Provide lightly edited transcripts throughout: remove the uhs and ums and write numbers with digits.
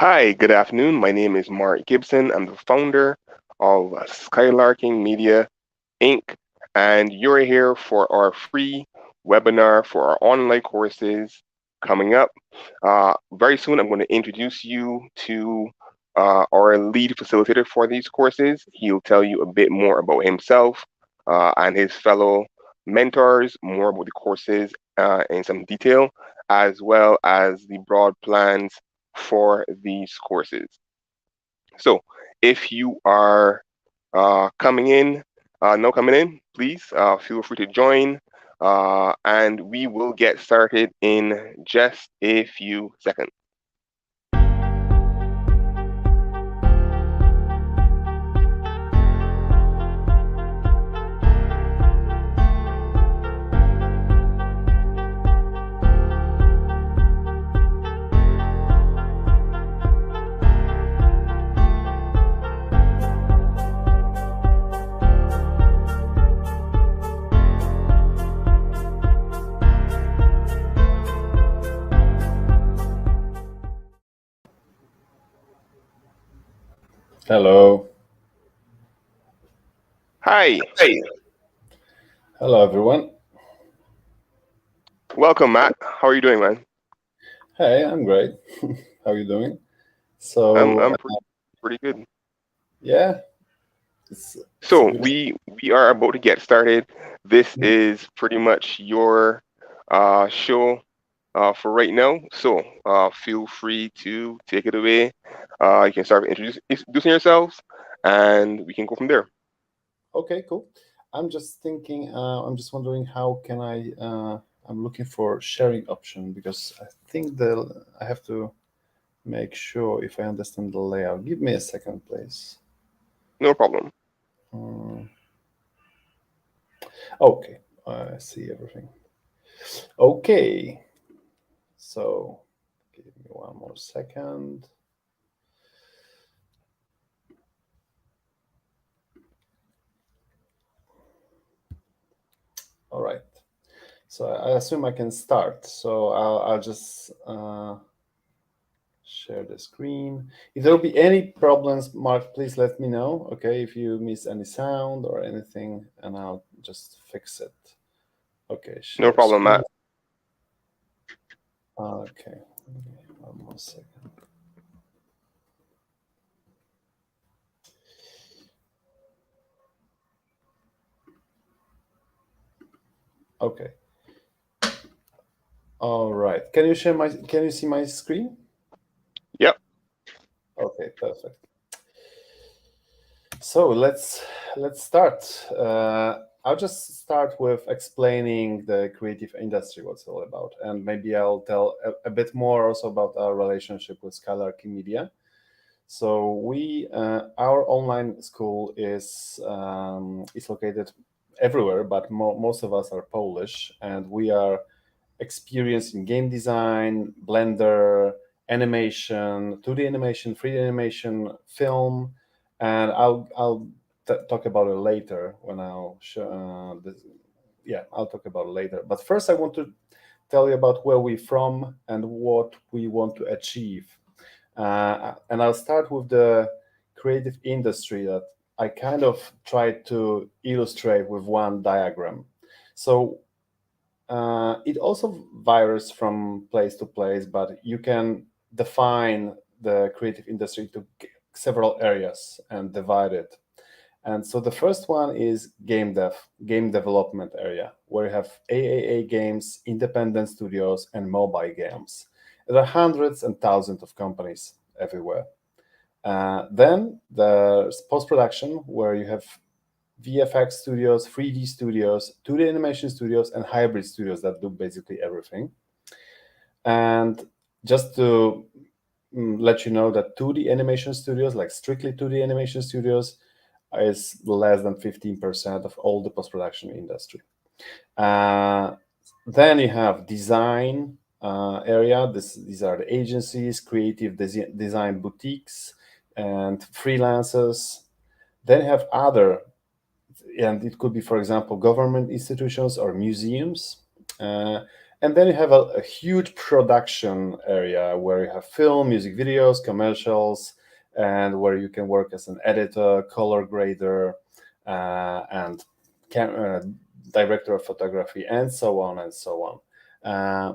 Hi, good afternoon. My name is Mark Gibson. I'm the founder of Skylarkin Media Inc. And you're here for our free webinar for our online courses coming up. Very soon, I'm going to introduce you to our lead facilitator for these courses. He'll tell you a bit more about himself and his fellow mentors, more about the courses in some detail, as well as the broad plans for these courses. So if you are coming in, please feel free to join, and we will get started in just a few seconds. Hello. Hi, Hey. Hello, everyone. welcome, Matt. How are you doing, man? Hey, I'm great. How are you doing? I'm So, I'm pretty good. yeah, it's a So good. we are about to get started. This is pretty much your show for right now. So feel free to take it away. You can start introducing yourselves, and we can go from there. Okay, cool. I'm just thinking. I'm just wondering how can I. I'm looking for sharing option because I think I have to make sure if I understand the layout. Give me a second, please. No problem. Uh, okay, I see everything. Okay, so give me one more second. All right. So I assume I can start. So I'll just share the screen. If there will be any problems, Mark, please let me know. Okay, if you miss any sound or anything, and I'll just fix it. Okay, No share problem, screen. Matt. Okay, one more second. Okay. All right. Can you share my? Can you see my screen? Yep. Okay, perfect. So let's start. I'll just start with explaining the creative industry, what's it all about, and maybe I'll tell a bit more also about our relationship with Skylarkin Media. So our online school is located everywhere, but most of us are Polish, and we are experienced in game design, Blender, animation, 2D animation, 3D animation, film, and I'll talk about it later when I'll show. Yeah, I'll talk about it later. But first, I want to tell you about where we're from and what we want to achieve. And I'll start with the creative industry that I kind of tried to illustrate with one diagram. So it also varies from place to place, but you can define the creative industry to several areas and divide it. And so the first one is game development area, where you have AAA games, independent studios, and mobile games. There are hundreds and thousands of companies everywhere. Then there's post production, where you have VFX studios, 3D studios, 2D animation studios, and hybrid studios that do basically everything. And just to let you know that 2D animation studios, like strictly 2D animation studios, is less than 15% of all the post-production industry. Uh, then you have design area. These are the agencies, creative design boutiques, and freelancers. Then you have other, and it could be, for example, government institutions or museums. And then you have a huge production area where you have film, music videos, commercials, and where you can work as an editor, color grader, and director of photography, and so on and so on. Uh,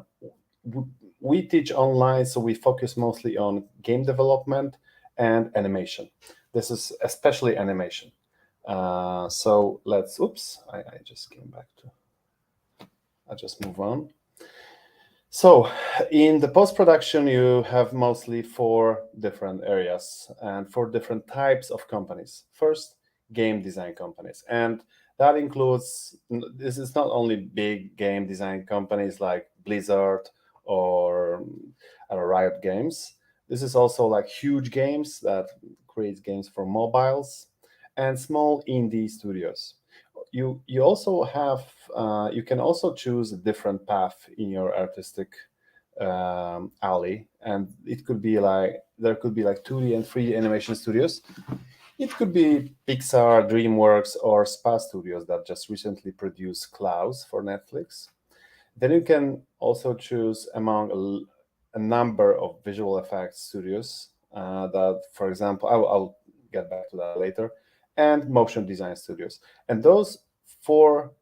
we teach online, so we focus mostly on game development and animation. This is especially animation. So let's, oops, I just came back to, I'll just move on. So in the post-production, you have mostly four different areas and four different types of companies. First, game design companies. And that includes, this is not only big game design companies like Blizzard or Riot Games. This is also like huge games that creates games for mobiles and small indie studios. You also have you can also choose a different path in your artistic alley, and it could be like there could be like 2D and 3D animation studios. It could be Pixar, DreamWorks, or Spa Studios that just recently produced Klaus for Netflix. Then you can also choose among a number of visual effects studios that, for example, I'll get back to that later, and motion design studios. And those four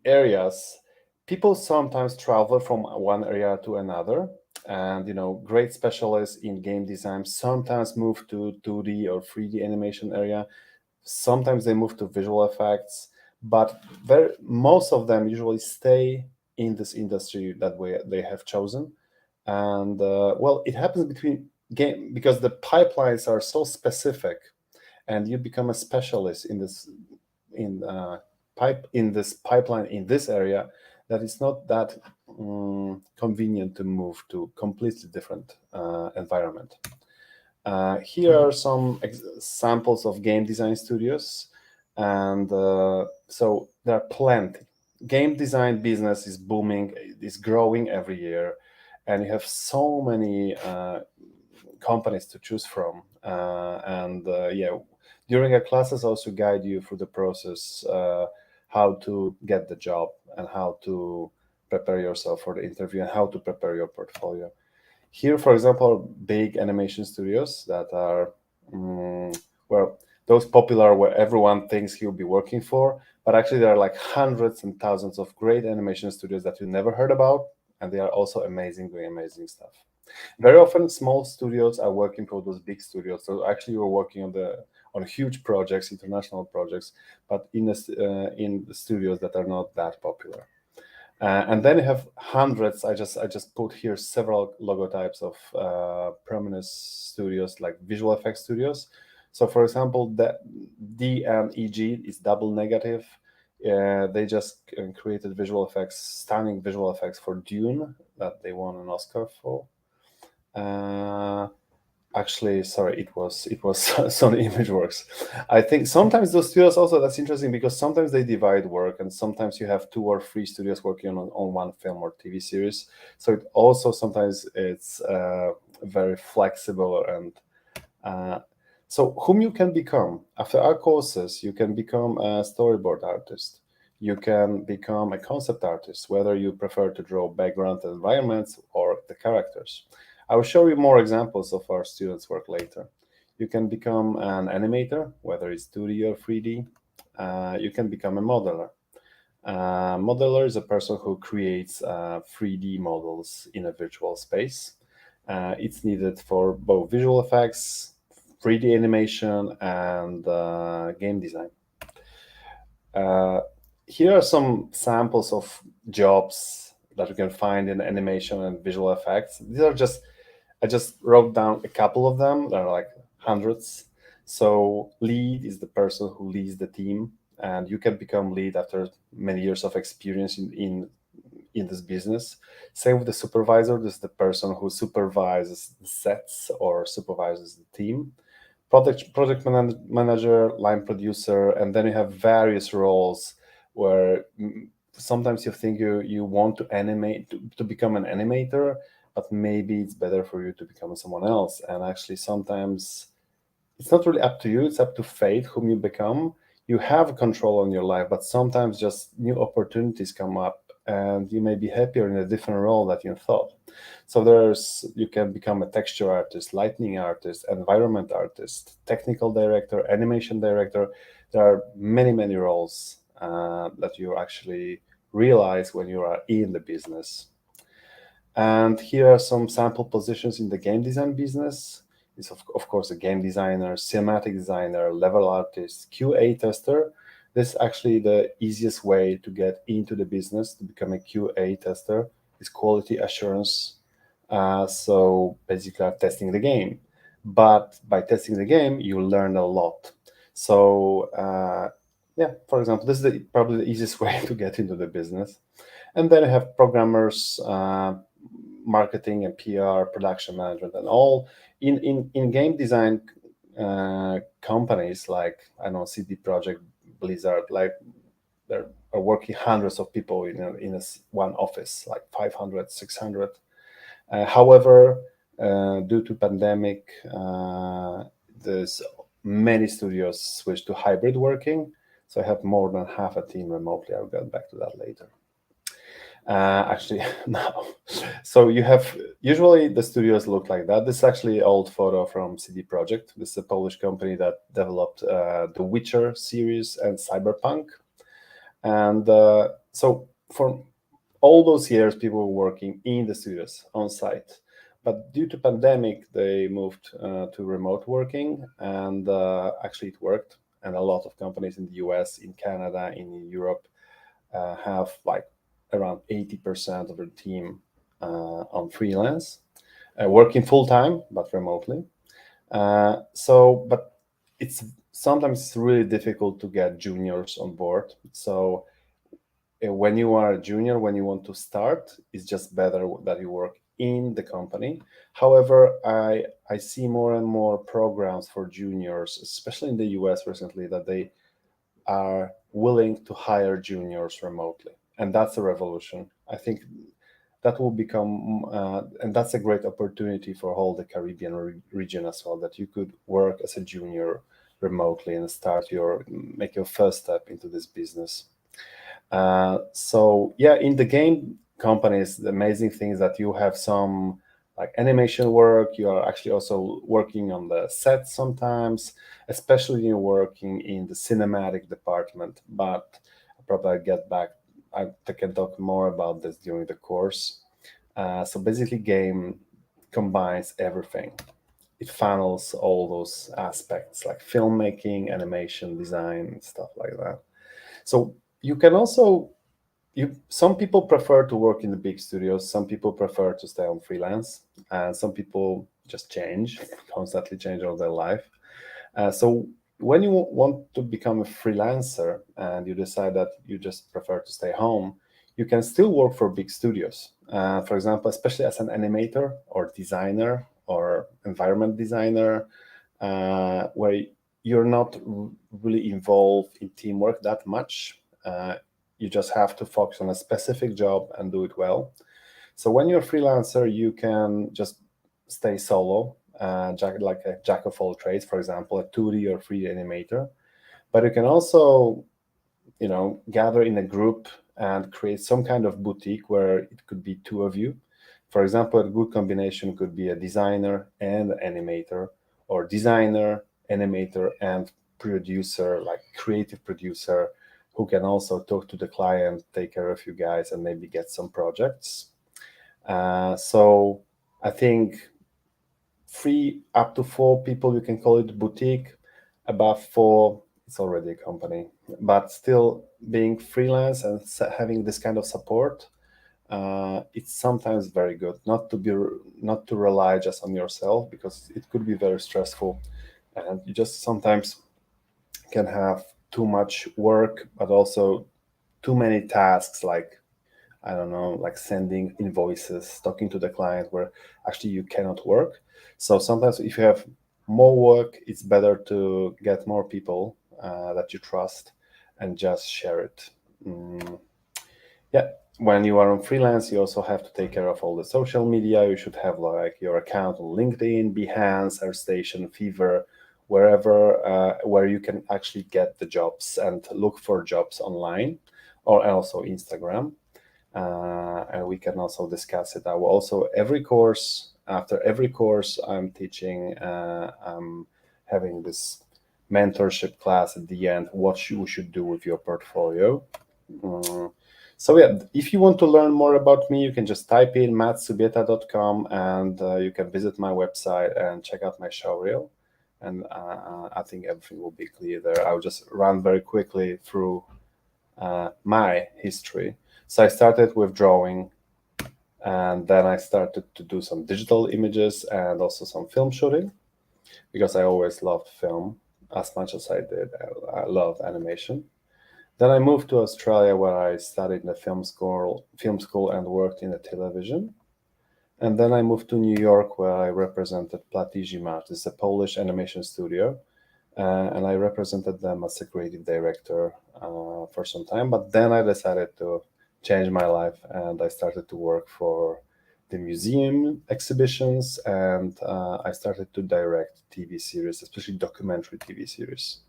areas, people sometimes travel from one area to another. And great specialists in game design sometimes move to 2D or 3D animation area. Sometimes they move to visual effects, but most of them usually stay in this industry that they have chosen. And well, it happens between game because the pipelines are so specific, and you become a specialist in this pipeline in this area, that it's not that convenient to move to completely different environment. Here are some samples of game design studios, and so there are plenty. Game design business is booming, is growing every year, and you have so many companies to choose from. And yeah, during our classes, also guide you through the process, how to get the job and how to prepare yourself for the interview and how to prepare your portfolio. Here, for example, big animation studios that are, well, those popular where everyone thinks he'll be working for, but actually there are like hundreds and thousands of great animation studios that you never heard about, and they are also amazing, doing amazing stuff. Very often, small studios are working for those big studios. So actually, you're working on huge projects, international projects, but in the studios that are not that popular. And then you have hundreds. I just put here several logotypes of prominent studios like visual effects studios. So for example, the DNEG is double negative. They just created visual effects, stunning visual effects for Dune that they won an Oscar for. Uh, Actually, sorry, it was Sony ImageWorks. I think sometimes those studios also, that's interesting because sometimes they divide work, and sometimes you have two or three studios working on one film or TV series. So it also sometimes it's very flexible. And uh, so whom you can become after our courses, you can become a storyboard artist. You can become a concept artist, whether you prefer to draw background environments or the characters. I will show you more examples of our students' work later. You can become an animator, whether it's 2D or 3D. You can become a modeler. Modeler is a person who creates 3D models in a virtual space. It's needed for both visual effects, 3D animation, and game design. Uh, Here are some samples of jobs that you can find in animation and visual effects. These are just, I just wrote down a couple of them. There are like hundreds. So lead is the person who leads the team, and you can become lead after many years of experience in this business. Same with the supervisor. This is the person who supervises the sets or supervises the team. Project manager, line producer, and then you have various roles where sometimes you think you want to animate to become an animator, but maybe it's better for you to become someone else. And actually, sometimes it's not really up to you; it's up to fate whom you become. You have control on your life, but sometimes just new opportunities come up and you may be happier in a different role that you thought. So you can become a texture artist, lighting artist, environment artist, technical director, animation director. There are many roles that you actually realize when you are in the business. And here are some sample positions in the game design business. It's of course a game designer, cinematic designer, level artist, QA tester. This is actually the easiest way to get into the business to become a QA tester is quality assurance. So basically, testing the game. But by testing the game, you learn a lot. So yeah, for example, this is probably the easiest way to get into the business. And then you have programmers, marketing and PR, production management, and all in game design companies like I know CD Projekt, Blizzard, like there are working hundreds of people one office, like 500, 600. However, due to pandemic, there's many studios switched to hybrid working. So I have more than half a team remotely. I'll get back to that later. Actually, no. So you have usually the studios look like that. This is actually an old photo from CD Projekt. This is a Polish company that developed the Witcher series and Cyberpunk. And so for all those years, people were working in the studios on site. But due to pandemic, they moved to remote working, and actually it worked. And a lot of companies in the US, in Canada, in Europe have like around 80% of their team on freelance, working full time but remotely. But it's sometimes it's really difficult to get juniors on board. So when you are a junior, when you want to start, it's just better that you work in the company. However, I see more and more programs for juniors, especially in the US recently, that they are willing to hire juniors remotely. And that's a revolution. I think that will become, and that's a great opportunity for all the Caribbean region as well, that you could work as a junior remotely and make your first step into this business. So yeah, in the game companies, the amazing thing is that you have some like animation work. You are actually also working on the set sometimes, especially you're working in the cinematic department. But I'll probably get back. I can talk more about this during the course. So basically, game combines everything. It funnels all those aspects like filmmaking, animation, design, stuff like that. So you can also some people prefer to work in the big studios, some people prefer to stay on freelance, and some people just constantly change all their life. So when you want to become a freelancer and you decide that you just prefer to stay home, you can still work for big studios. For example, especially as an animator or designer or environment designer, where you're not really involved in teamwork that much. You just have to focus on a specific job and do it well. So when you're a freelancer, you can just stay solo, like a jack of all trades, for example, a 2D or 3D animator. But you can also, gather in a group and create some kind of boutique where it could be two of you. For example, a good combination could be a designer and animator, or designer, animator, and producer, like creative producer, who can also talk to the client, take care of you guys, and maybe get some projects. So I think 3 up to 4 people, you can call it boutique. Above 4, it's already a company. But still, being freelance and having this kind of support, it's sometimes very good not to rely just on yourself, because it could be very stressful, and you just sometimes can have too much work, but also too many tasks, like I don't know, like sending invoices, talking to the client, where actually you cannot work. So sometimes if you have more work, it's better to get more people that you trust and just share it. Yeah. When you are on freelance, you also have to take care of all the social media. You should have like your account on LinkedIn, Behance, AirStation, Fiverr, wherever where you can actually get the jobs and look for jobs online, or also Instagram. and we can also discuss it. I will also after every course I'm teaching, I'm having this mentorship class at the end, what you should do with your portfolio. Mm. So yeah, if you want to learn more about me, you can just type in mattsubieta.com, and you can visit my website and check out my showreel. And I think everything will be clear there. I'll just run very quickly through my history. So I started with drawing, and then I started to do some digital images and also some film shooting, because I always loved film as much as I did. I love animation. Then I moved to Australia, where I studied in the film school and worked in the television. And then I moved to New York, where I represented Platizimart. It's a Polish animation studio, and I represented them as a creative director for some time. But then I decided to change my life, and I started to work for the museum exhibitions, and I started to direct TV series, especially documentary TV series.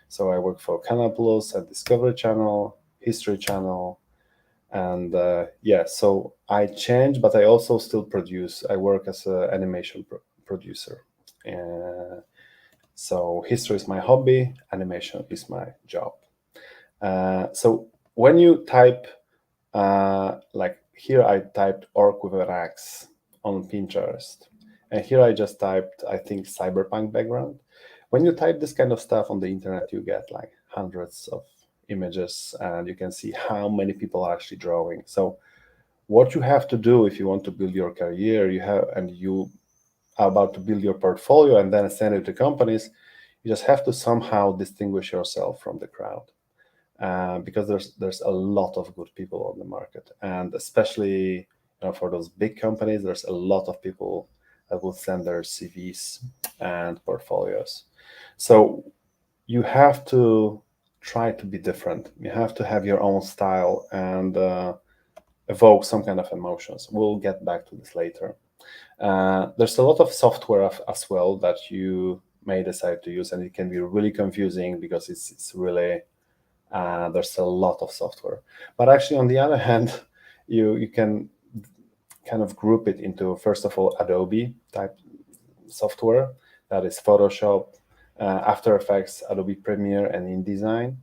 So I work for Canal Plus and Discovery Channel, History Channel, and yeah. So I changed, but I also still produce. I work as an animation producer. Uh, so history is my hobby, animation is my job. So when you type, like here, I typed orc with an axe on Pinterest, and here I just typed, I think, cyberpunk background. When you type this kind of stuff on the internet, you get like hundreds of images, and you can see how many people are actually drawing. So what you have to do if you want to build your career, you are about to build your portfolio and then send it to companies, you just have to somehow distinguish yourself from the crowd, because there's a lot of good people on the market, and especially, for those big companies, there's a lot of people that will send their CVs and portfolios. So you have to try to be different. You have to have your own style and evoke some kind of emotions. We'll get back to this later. There's a lot of software as well that you may decide to use, and it can be really confusing because it's really there's a lot of software. But actually, on the other hand, you can kind of group it into, first of all, Adobe type software, that is Photoshop, After Effects, Adobe Premiere, and InDesign.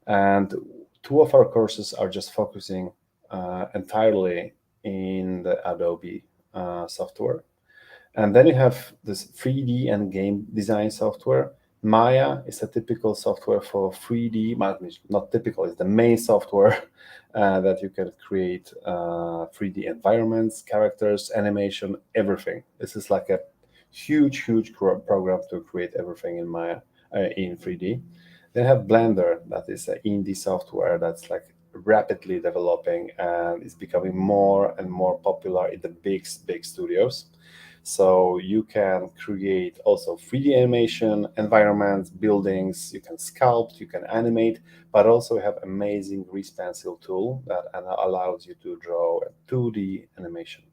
And two of our courses are just focusing entirely in the Adobe software. And then you have this 3D and game design software. Maya is a typical software for 3D, not typical, it's the main software that you can create 3D environments, characters, animation, everything. This is like a huge program to create everything in Maya, in 3D. Then have Blender, that is an indie software that's like rapidly developing and is becoming more and more popular in the big studios. So you can create also 3D animation, environments, buildings, you can sculpt, you can animate, but also have amazing grease pencil tool that allows you to draw a 2D animation,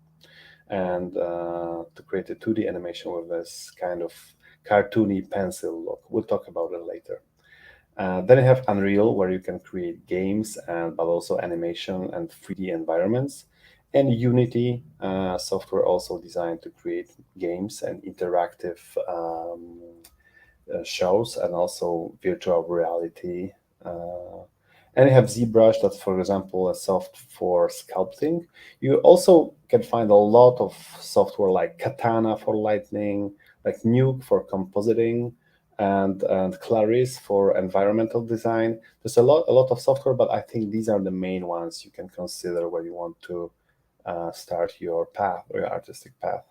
and to create a 2D animation with this kind of cartoony pencil look. We'll talk about it later. Then you have Unreal, where you can create games, but also animation and 3D environments. And Unity software, also designed to create games and interactive shows, and also virtual reality. And you have ZBrush, that's, for example, a soft for sculpting. You also can find a lot of software like Katana for lighting, like Nuke for compositing, and Clarice for environmental design. There's a lot of software, but I think these are the main ones you can consider when you want to start your path or your artistic path.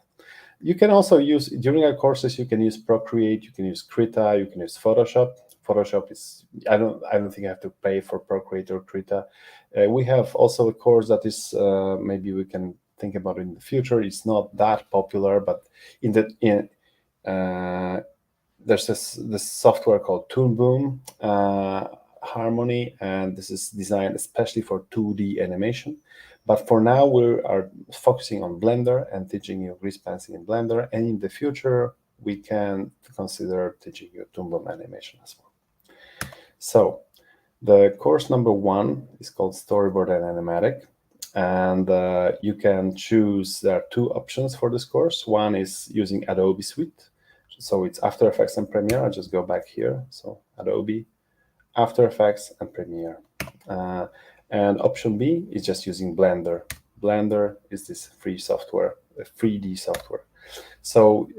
You can also use, during our courses, you can use Procreate, you can use Krita, you can use Photoshop. Photoshop is, I don't think I have to pay for Procreate or Krita. We have also a course that is, maybe we can think about it in the future. It's not that popular, but there's this software called Toon Boom Harmony, and this is designed especially for 2D animation. But for now, we are focusing on Blender and teaching you grease pencil in Blender. And in the future, we can consider teaching you Toon Boom animation as well. So the course number 1 is called Storyboarding Animatic. And you can choose, there are two options for this course. One is using Adobe Suite. So it's After Effects and Premiere. I'll just go back here. So Adobe, After Effects, and Premiere. And option B is just using Blender. Blender is this free software, 3D software. So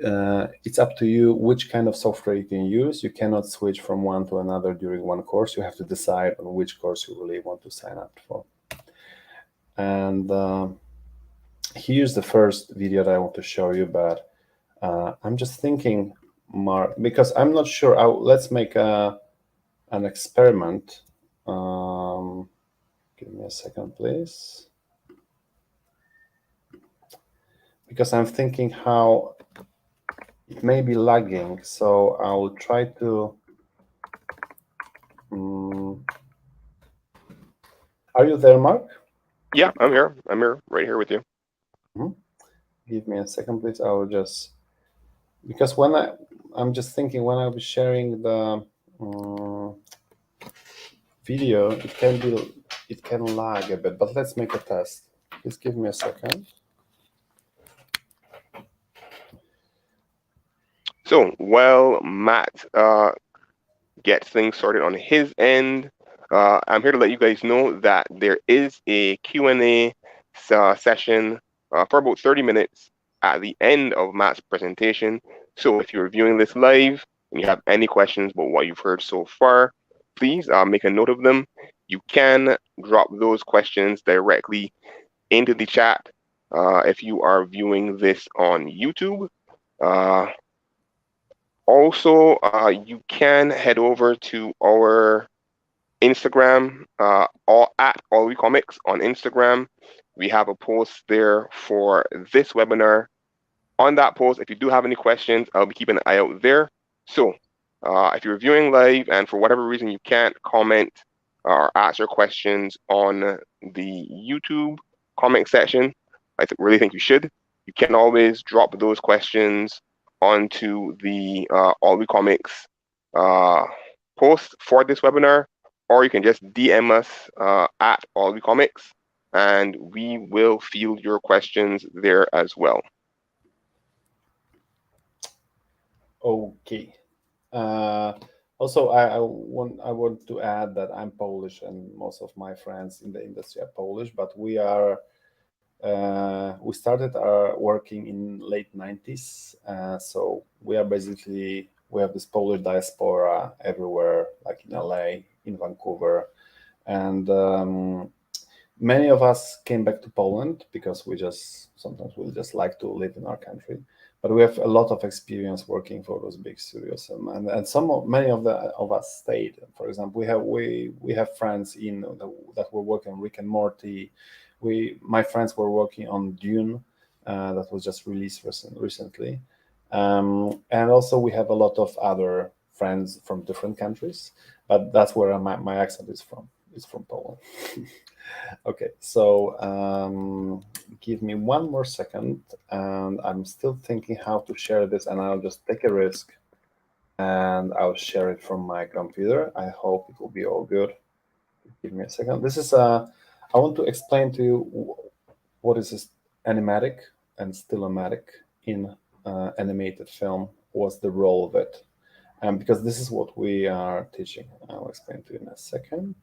it's up to you which kind of software you can use. You cannot switch from one to another during one course. You have to decide on which course you really want to sign up for. And here's the first video that I want to show you, but I'm just thinking, Mark, because I'm not sure. Let's make an experiment. Give me a second, please. Because I'm thinking how it may be lagging. So I'll try to. Are you there, Mark? Yeah, I'm here. I'm here, right here with you. Give me a second, please. I will just, because I'm just thinking when I'll be sharing the video, it can lag a bit, but let's make a test. Please give me a second. So while Matt gets things sorted on his end, I'm here to let you guys know that there is a Q&A session for about 30 minutes at the end of Matt's presentation. So if you're viewing this live and you have any questions about what you've heard so far, please make a note of them. You can drop those questions directly into the chat if you are viewing this on YouTube. Also, you can head over to our Instagram, all we comics on Instagram. We have a post there for this webinar. On that post, if you do have any questions, I'll be keeping an eye out there. So, if you're viewing live and for whatever reason you can't comment or ask your questions on the YouTube comment section, I really think you should. You can always drop those questions onto the All We Comics post for this webinar, or you can just DM us at All We Comics, and we will field your questions there as well. Okay. Also, I want to add that I'm Polish and most of my friends in the industry are Polish, but we started our working in late 90s. So we are basically, we have this Polish diaspora everywhere, like in LA, in Vancouver. And many of us came back to Poland because sometimes we just like to live in our country. But we have a lot of experience working for those big studios, and many of us stayed. For example, we have friends that were working on Rick and Morty. My friends were working on Dune, that was just released recently, and also we have a lot of other friends from different countries. But that's where my accent is from. It's from Poland. Okay, so give me one more second, and I'm still thinking how to share this, and I'll just take a risk, and I'll share it from my computer. I hope it will be all good. Give me a second. This is I want to explain to you what is this animatic and stillmatic in animated film. What's the role of it? Because this is what we are teaching. I'll explain to you in a second.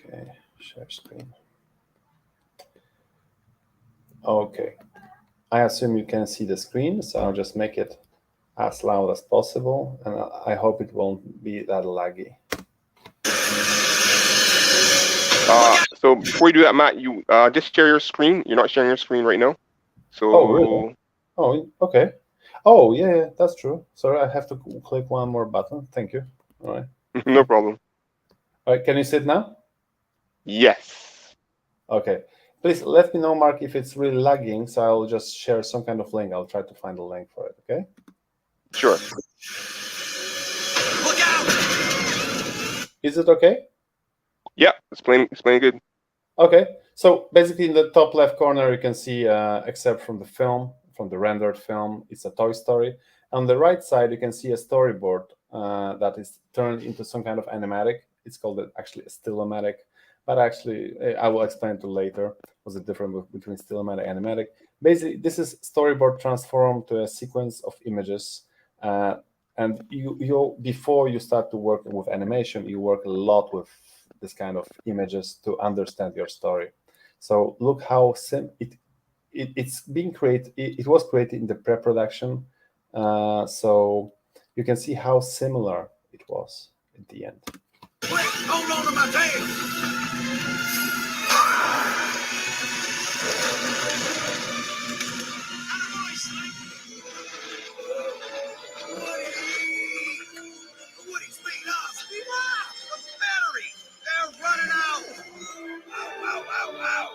Okay, share screen. Okay, I assume you can see the screen, so I'll just make it as loud as possible, and I hope it won't be that laggy. So before you do that, Matt, you just share your screen. You're not sharing your screen right now. So. Oh, really? Oh, okay. Oh, yeah, that's true. Sorry, I have to click one more button. Thank you. All right. No problem. All right, can you see it now? Yes. Okay. Please let me know, Mark, if it's really lagging, so I'll just share some kind of link. I'll try to find a link for it, okay? Sure. Look out! Is it okay? Yeah, it's playing good. Okay, so basically in the top left corner, you can see, except from the rendered film, it's a Toy Story. On the right side, you can see a storyboard that is turned into some kind of animatic. It's called actually a stillmatic, but actually, I will explain to later what's the difference between stillmatic and animatic. Basically, this is storyboard transformed to a sequence of images. And you before you start to work with animation, you work a lot with this kind of images to understand your story. So look how it's being created. It was created in the pre-production, so you can see how similar it was at the end. Hold on to my tail. Woody, speed up! Speed up! The battery! They're running out! Ow, ow, ow, ow!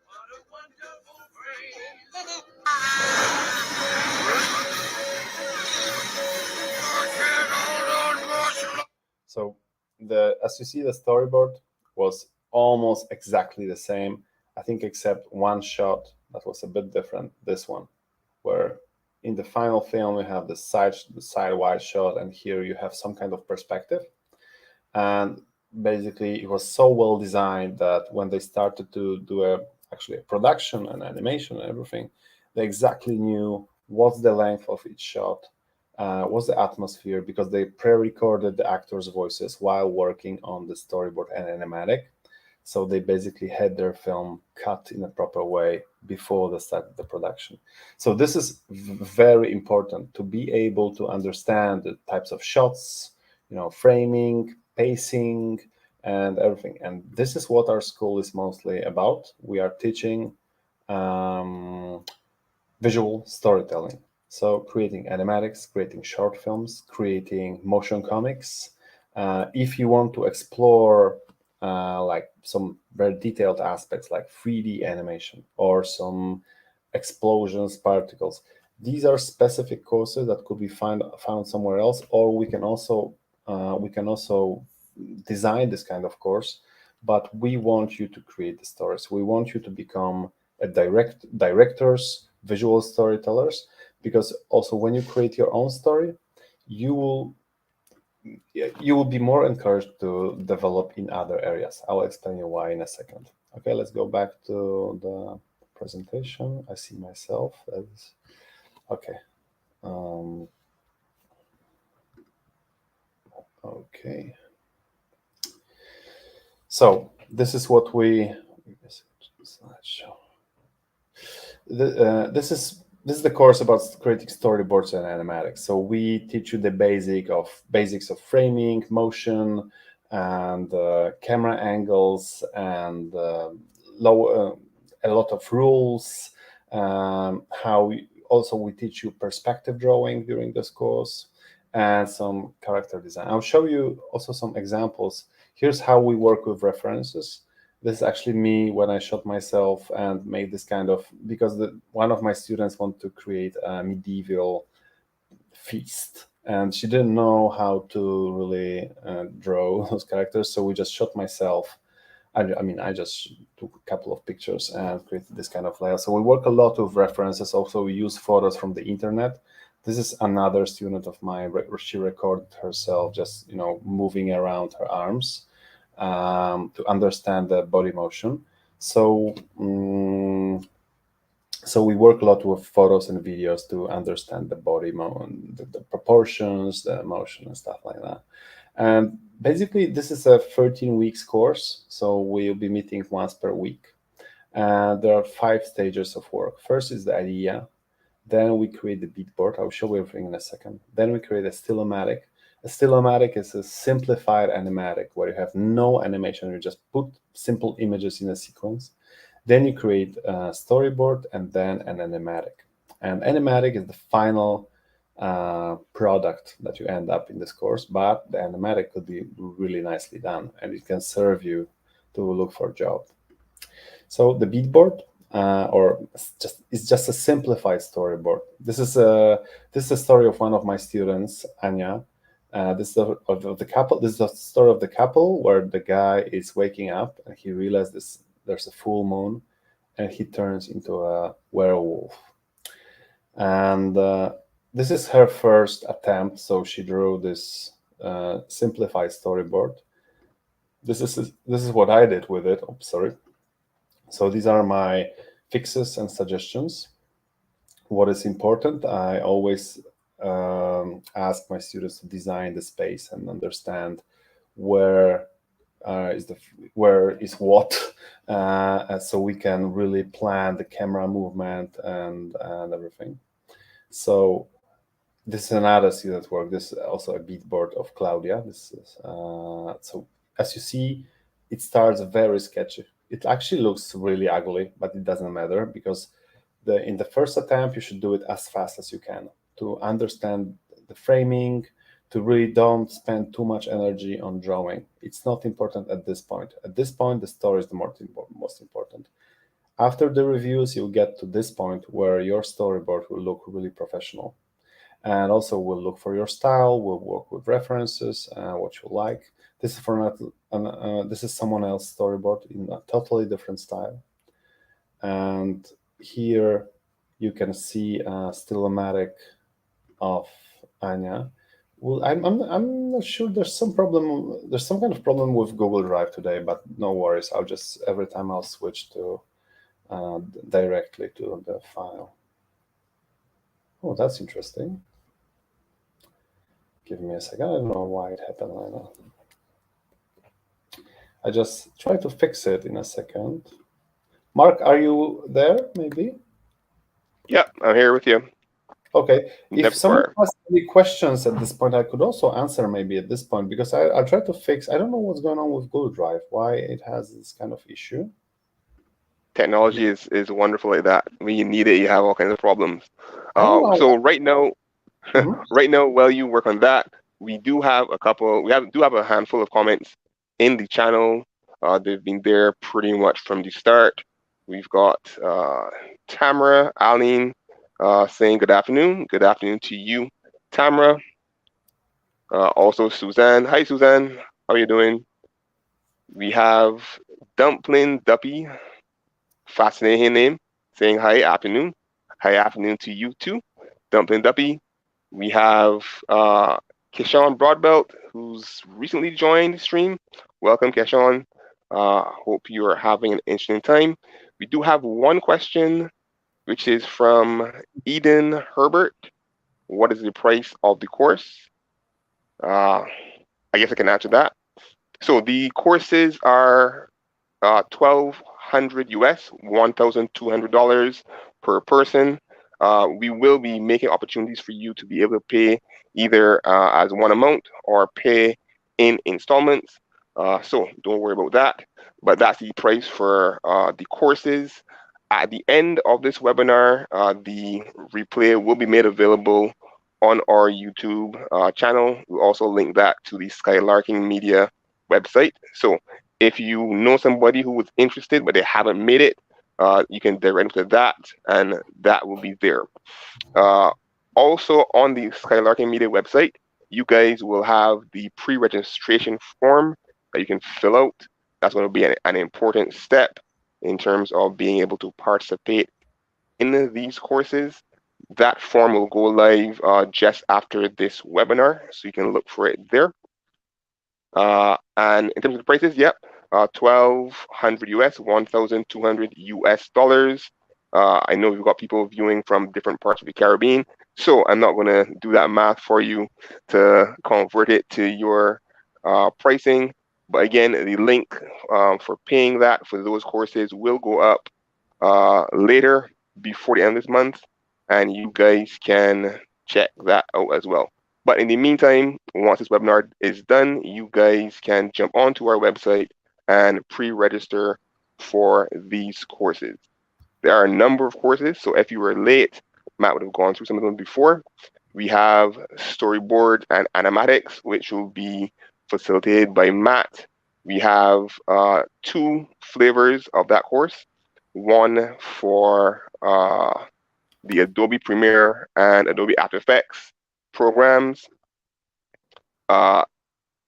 What a wonderful phrase! So as you see, the storyboard was almost exactly the same, I think, except one shot that was a bit different. This one, where in the final film you have the side wide shot, and here you have some kind of perspective. And basically, it was so well designed that when they started to do actually a production and animation and everything, they exactly knew what's the length of each shot, what's the atmosphere, because they pre-recorded the actors' voices while working on the storyboard and animatic. So they basically had their film cut in a proper way before they started the production. So this is very important to be able to understand the types of shots, framing, pacing, and everything. And this is what our school is mostly about. We are teaching visual storytelling. So creating animatics, creating short films, creating motion comics. If you want to explore like some very detailed aspects like 3D animation or some explosions, particles, these are specific courses that could be found somewhere else, or we can also design this kind of course. But we want you to create the stories. We want you to become a directors, visual storytellers, because also when you create your own story, you will you will be more encouraged to develop in other areas. I'll explain you why in a second. Okay, let's go back to the presentation. I see myself as okay. Um, okay. So this is what we slideshow. This is the course about creating storyboards and animatics. So we teach you the basics of framing, motion, and camera angles, and a lot of rules. Also we teach you perspective drawing during this course, and some character design. I'll show you also some examples. Here's how we work with references. This is actually me when I shot myself and made this kind of, because one of my students wanted to create a medieval feast, and she didn't know how to really draw those characters, so we just shot myself. I just took a couple of pictures and created this kind of layout. So we work a lot with references. Also, we use photos from the internet. This is another student of mine. She recorded herself just moving around her arms to understand the body motion. So so we work a lot with photos and videos to understand the body the proportions, the motion, and stuff like that. And basically, this is a 13 weeks course, so we'll be meeting once per week. And there are 5 stages of work. First is the idea. Then we create the beatboard. I'll show you everything in a second. Then we create a stylmatic. A stylmatic is a simplified animatic where you have no animation. You just put simple images in a sequence. Then you create a storyboard and then an animatic. And animatic is the final product that you end up in this course, but the animatic could be really nicely done and it can serve you to look for a job. So the beatboard, it's just a simplified storyboard. This is a story of one of my students, Anya. This is of the couple. This is the story of the couple where the guy is waking up and he realizes there's a full moon, and he turns into a werewolf. And This is her first attempt, so she drew this simplified storyboard. This is what I did with it. Oh, sorry. So these are my fixes and suggestions. What is important? I always ask my students to design the space and understand where where is what, so we can really plan the camera movement and everything. So this is another student work. This is also a beat board of Claudia. This is so as you see, it starts very sketchy. It actually looks really ugly, but it doesn't matter because in the first attempt you should do it as fast as you can to understand the framing, to really don't spend too much energy on drawing. It's not important at this point. At this point, the story is the most important. After the reviews, you'll get to this point where your storyboard will look really professional. And also we'll look for your style, we'll work with references, what you like. This is this is someone else's storyboard in a totally different style. And here you can see a stylematic of Anya. Well, I'm not sure. There's some problem. There's some kind of problem with Google Drive today, but no worries. I'll just every time I'll switch to directly to the file. Oh, that's interesting. Give me a second. I don't know why it happened right now. I just try to fix it in a second. Mark, are you there? Maybe. Yep, I'm here with you. Okay. If Never someone fire. has any questions at this point, I could also answer maybe at this point because I'll try to fix. I don't know what's going on with Google Drive, why it has this kind of issue. Technology is wonderful like that. When you need it, you have all kinds of problems. I don't know. So right now, Mhm. right now, while you work on that, we do have a couple. Do have a handful of comments in the channel. They've been there pretty much from the start. We've got Tamara, Aline, saying good afternoon. Good afternoon to you, Tamara. Also Suzanne. Hi Suzanne, how are you doing? We have Dumpling Duppy, fascinating name, saying hi afternoon. Hi afternoon to you too, Dumpling Duppy. We have Keshawn Broadbelt, who's recently joined the stream. Welcome, Keshawn. Hope you are having an interesting time. We do have one question, which is from Eden Herbert. What is the price of the course? Uh, I guess I can answer that. So the courses are 1,200 US, $1,200 per person. We will be making opportunities for you to be able to pay either as one amount or pay in installments. So don't worry about that. But that's the price for the courses. At the end of this webinar, the replay will be made available on our YouTube channel. We'll also link that to the Skylarking Media website. So if you know somebody who was interested but they haven't made it, you can direct them to that, and that will be there. Uh, Also on the Skylarking Media website, you guys will have the pre-registration form that you can fill out. That's going to be an important step in terms of being able to participate in these courses. That form will go live just after this webinar, so you can look for it there. And in terms of the prices, yep, 1,200 US, 1,200 US dollars. I know we've got people viewing from different parts of the Caribbean, so I'm not going to do that math for you to convert it to your pricing. But again, the link for paying that for those courses will go up later before the end of this month, and you guys can check that out as well. But in the meantime, once this webinar is done, you guys can jump onto our website and pre-register for these courses. There are a number of courses, so if you were late, Matt would have gone through some of them before. We have Storyboard and Animatics, which will be facilitated by Matt. We have two flavors of that course. One for the Adobe Premiere and Adobe After Effects programs. Uh,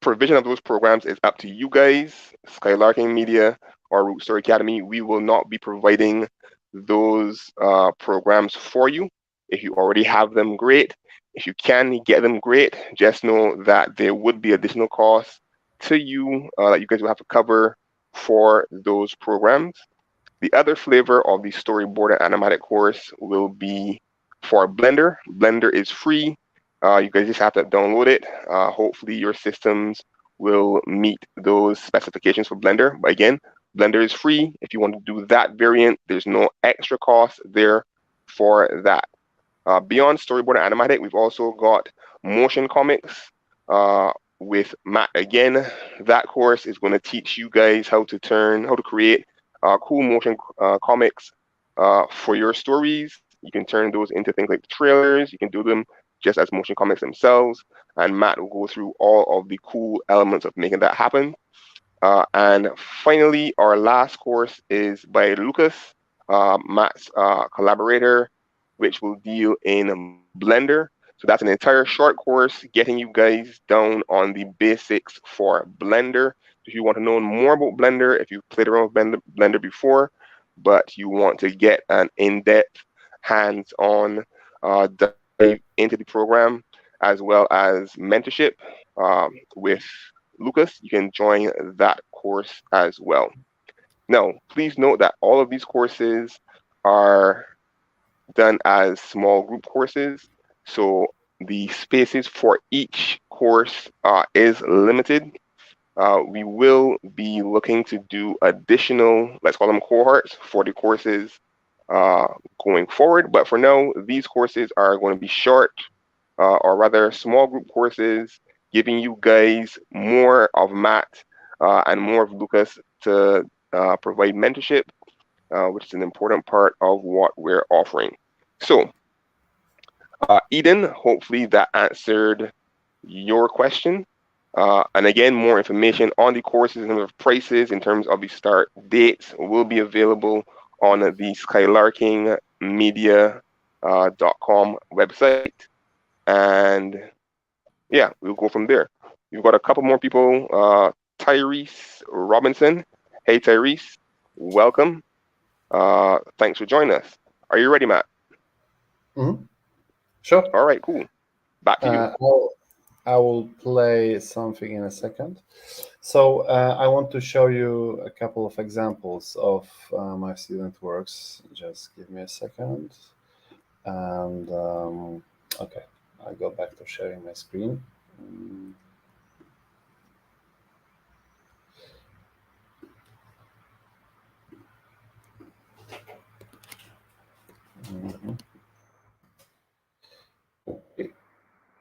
Provision of those programs is up to you guys, Skylarking Media or Rootstory Academy. We will not be providing those programs for you. If you already have them, great. If you can get them, great. Just know that there would be additional costs to you that you guys will have to cover for those programs. The other flavor of the storyboard and animatic course will be for Blender. Blender is free. You guys just have to download it. Hopefully your systems will meet those specifications for Blender. But again, Blender is free. If you want to do that variant, there's no extra cost there for that. Beyond storyboard and animatic, we've also got motion comics with Matt again. That course is going to teach you guys how to create cool motion comics for your stories. You can turn those into things like trailers. You can do them just as motion comics themselves. And Matt will go through all of the cool elements of making that happen. And finally, our last course is by Lukasz, Matt's collaborator, which will deal in Blender. So that's an entire short course getting you guys down on the basics for Blender. If you want to know more about Blender, if you've played around with Blender before, but you want to get an in-depth, hands-on dive into the program, as well as mentorship with Lukasz, you can join that course as well. Now, please note that all of these courses are done as small group courses. So the spaces for each course is limited. We will be looking to do additional, let's call them cohorts for the courses going forward. But for now, these courses are going to be short or rather small group courses, giving you guys more of Matt and more of Lukasz to provide mentorship, which is an important part of what we're offering. So, Eden, hopefully that answered your question. And again, more information on the courses in terms of prices, in terms of the start dates, will be available on the skylarkingmedia.com website. And yeah, we'll go from there. We've got a couple more people. Tyrese Robinson. Hey, Tyrese. Welcome. Thanks for joining us. Are you ready, Matt? Mm-hmm. Sure. All right, cool. Back to you. I will play something in a second. So I want to show you a couple of examples of my student works. Just give me a second. And okay, I go back to sharing my screen.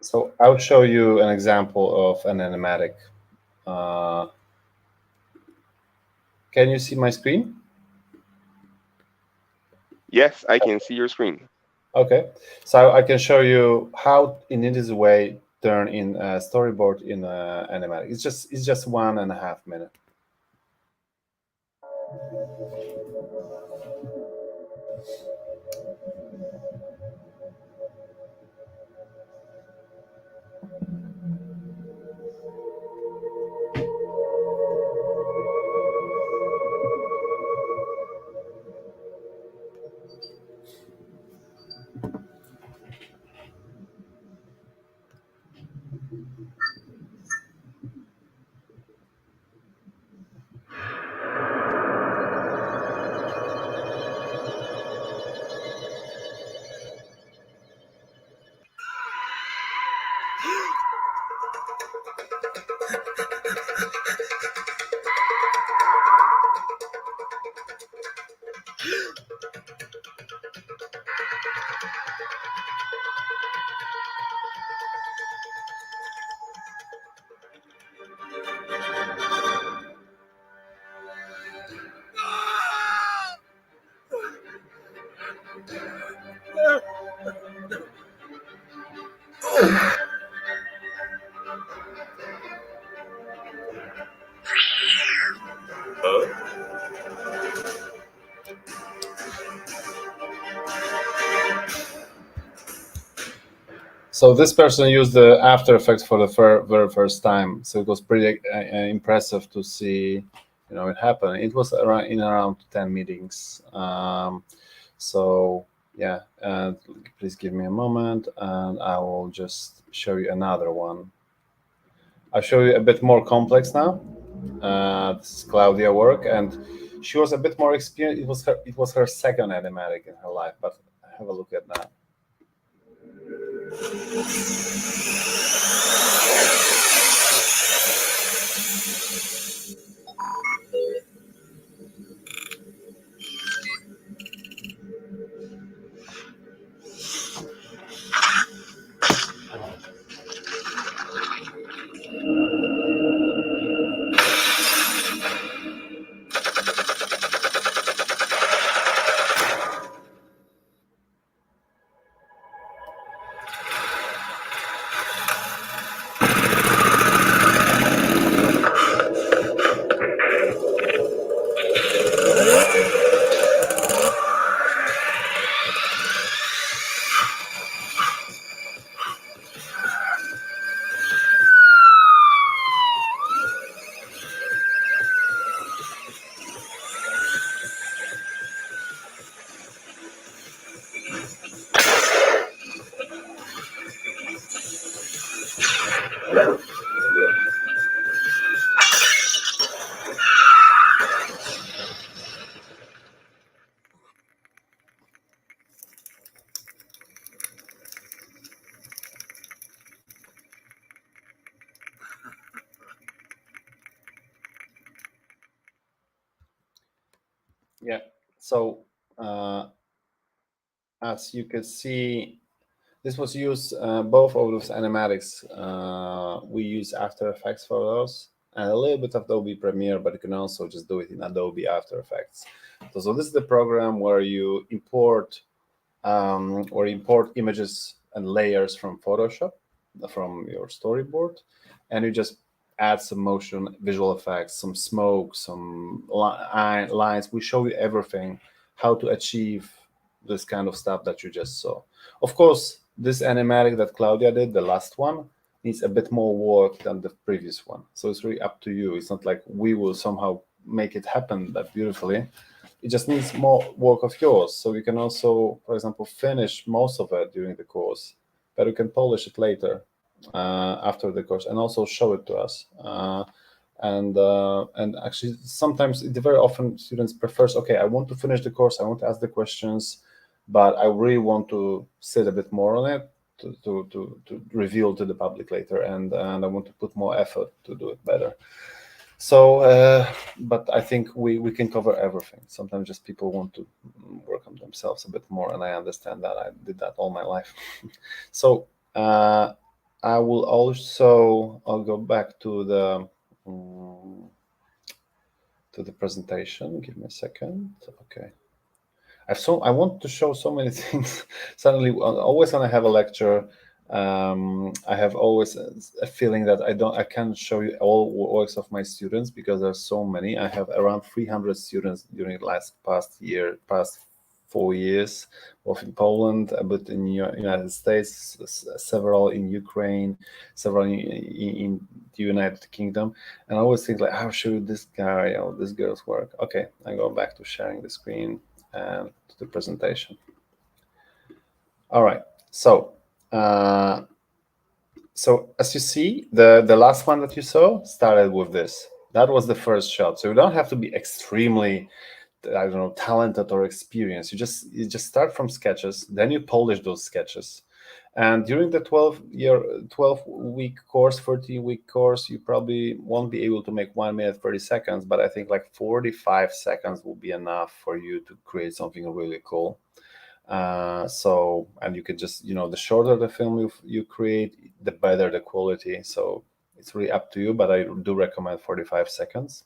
So I'll show you an example of an animatic. Can you see my screen? Yes, I can see your screen. Okay, so I can show you how in this way turn in a storyboard in a animatic. It's just 1.5 minutes. So this person used the After Effects for the very first time. So it was pretty impressive to see, it happen. It was around 10 meetings. So Yeah, and please give me a moment, and I will just show you another one. I'll show you a bit more complex now. This is Claudia work, and she was a bit more experienced. It was her second animatic in her life, but have a look at that. Yeah. So as you can see, this was used both of those animatics. We use After Effects for those, and a little bit of Adobe Premiere, but you can also just do it in Adobe After Effects. So this is the program where you import images and layers from Photoshop, from your storyboard, and you just add some motion, visual effects, some smoke, some lines. We show you everything, how to achieve this kind of stuff that you just saw. Of course, this animatic that Claudia did, the last one, needs a bit more work than the previous one. So it's really up to you. It's not like we will somehow make it happen that beautifully. It just needs more work of yours. So you can also, for example, finish most of it during the course, but you can polish it later after the course and also show it to us. And actually, sometimes, very often, students prefers, okay, I want to finish the course, I want to ask the questions, but I really want to sit a bit more on it to reveal to the public later, and I want to put more effort to do it better. So, but I think we can cover everything. Sometimes just people want to work on themselves a bit more, and I understand that. I did that all my life. So I will also, I'll go back um, to the presentation. Give me a second. Okay. I want to show so many things. Suddenly, always when I have a lecture, I have always a feeling that I can't show you all works of my students because there's so many. I have around 300 students during the past 4 years, both in Poland, a bit in United States, several in Ukraine, several in the United Kingdom, and I always think like, how should this guy or this girl's work? Okay, I go back to sharing the screen and to the presentation. All right, so as you see, the last one that you saw started with this. That was the first shot. So you don't have to be extremely, I don't know, talented or experienced. You just start from sketches, then you polish those sketches. And during the 12-week course, 13-week course, you probably won't be able to make 1 minute 30 seconds, but I think like 45 seconds will be enough for you to create something really cool. And you can just, the shorter the film you create, the better the quality. So it's really up to you, but I do recommend 45 seconds.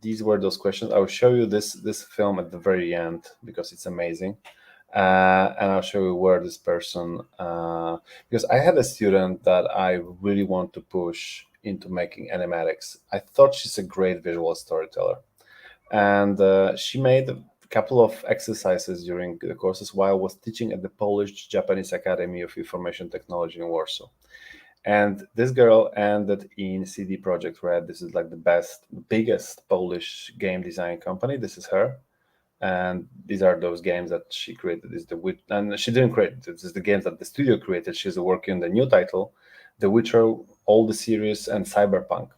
These were those questions. I will show you this film at the very end because it's amazing. And I'll show you where this person, because I had a student that I really want to push into making animatics. I thought she's a great visual storyteller. And she made a couple of exercises during the courses while I was teaching at the Polish-Japanese Academy of Information Technology in Warsaw. And this girl ended in CD Projekt Red. This is like the biggest Polish game design company. This is her. And these are those games that she created. And she didn't create it. This is the games that the studio created. She's working on the new title, The Witcher, all the series, and Cyberpunk.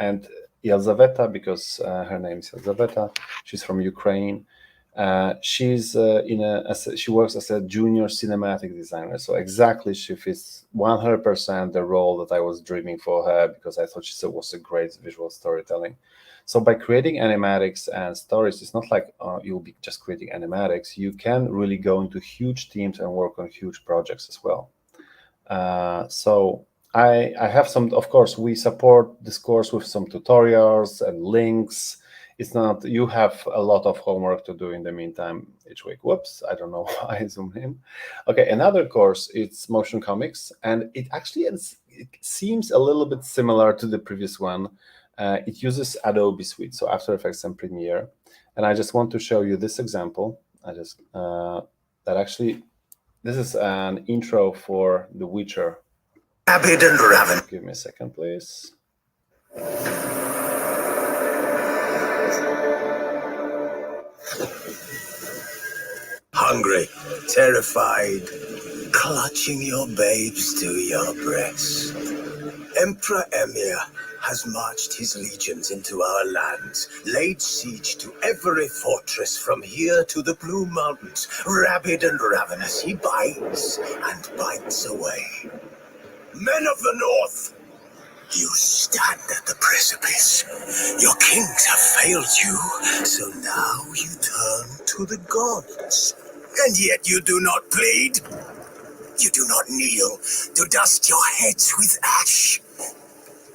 And Elzaveta, because her name is Elzaveta, she's from Ukraine. She's she works as a junior cinematic designer. So exactly, she fits 100% the role that I was dreaming for her, because I thought she was a great visual storytelling. So by creating animatics and stories, it's not like you'll be just creating animatics. You can really go into huge teams and work on huge projects as well. So I have some, of course, we support this course with some tutorials and links. It's not, you have a lot of homework to do in the meantime each week. Whoops, I don't know why I zoom in. Okay, another course, it's motion comics, and it actually it seems a little bit similar to the previous one. It uses Adobe Suite, so After Effects and Premiere. And I just want to show you this example. This is an intro for The Witcher. Rabid and raven. Give me a second, please. Hungry, terrified, clutching your babes to your breast. Emperor Emir has marched his legions into our lands, laid siege to every fortress from here to the Blue Mountains. Rabid and ravenous, he bites and bites away. Men of the North, you stand at the precipice. Your kings have failed you, so now you turn to the gods. And yet you do not plead. You do not kneel to dust your heads with ash.